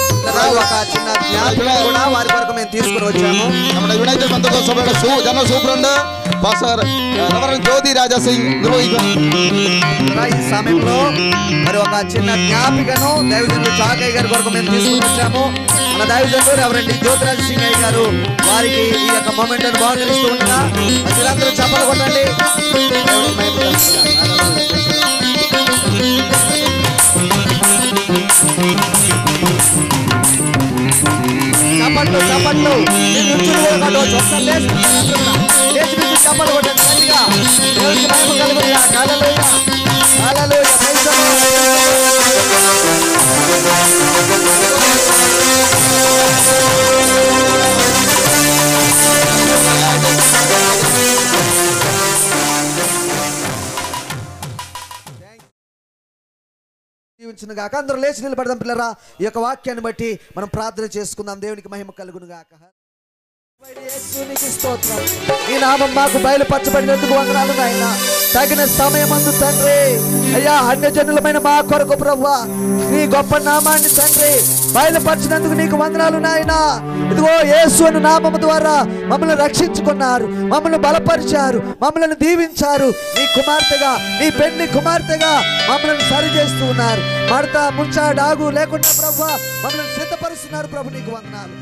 ఒక చిన్న జ్ఞాపకం కూడా వారి కొరకు మేము తీసుకుని వచ్చాము. നമ്മുടെ യുണൈറ്റഡ് പെന്തക്കോസ്ത് സഭയുടെ ജനറൽ സൂപ്രണ്ട് పాస్టర్ రెవరెండ్ జ్యోతి రాజా సింగ్ నిర్వహించారు. ఈ సమయంలో మరి ఒక చిన్న జ్ఞాపికను దైవజనులు చాకయ్య గారి కొరకు మేము తీసుకుని వచ్చాము. మన దైవజనులు రెవరెండ్ జ్యోతిరాజ్ సింగ్ అయ్య గారు వారికి ఈ యొక్క మొమెంట్ ను బహుకరిస్తూ ఉండగా మీరందరూ చప్పట్లు కొట్టండి. చప్పట్లు చప్పట్లు చప్పట్లు కొట్టండి గట్టిగా. దేవునికి మహిమ కలుగునుగా. హల్లెలూయా హల్లెలూయా. ప్రైజ్ ది దీవించునుగాక. అందరూ లేచి నిలబడదాం పిల్లరా. ఈ యొక్క వాక్యాన్ని బట్టి మనం ప్రార్థన చేసుకుందాం. దేవునికి మహిమ కలుగునుగాక. ఈ నామం మాకు బయలుపరచబడినందుకు వందనాలు నాయన. తగిన సమయమందు తండ్రి అయ్యా అన్యజనులమైన మా కొరకు ప్రభువా నీ గొప్ప నామాన్ని తండ్రి బయలుపరిచినందుకు నీకు వందనాలు నాయన. ఇదిగో యేసు అను నామము ద్వారా మమ్మల్ని రక్షించుకున్నారు, మమ్మల్ని బలపరిచారు, మమ్మల్ని దీవించారు. నీ కుమార్తెగా నీ పెళ్లి కుమార్తెగా మమ్మల్ని సరిచేస్తూ ఉన్నారు. మడత ముంచ డాగు లేకుండా ప్రభువా మమ్మల్ని సిద్ధపరుస్తున్నారు. ప్రభు నీకు వందనాలు.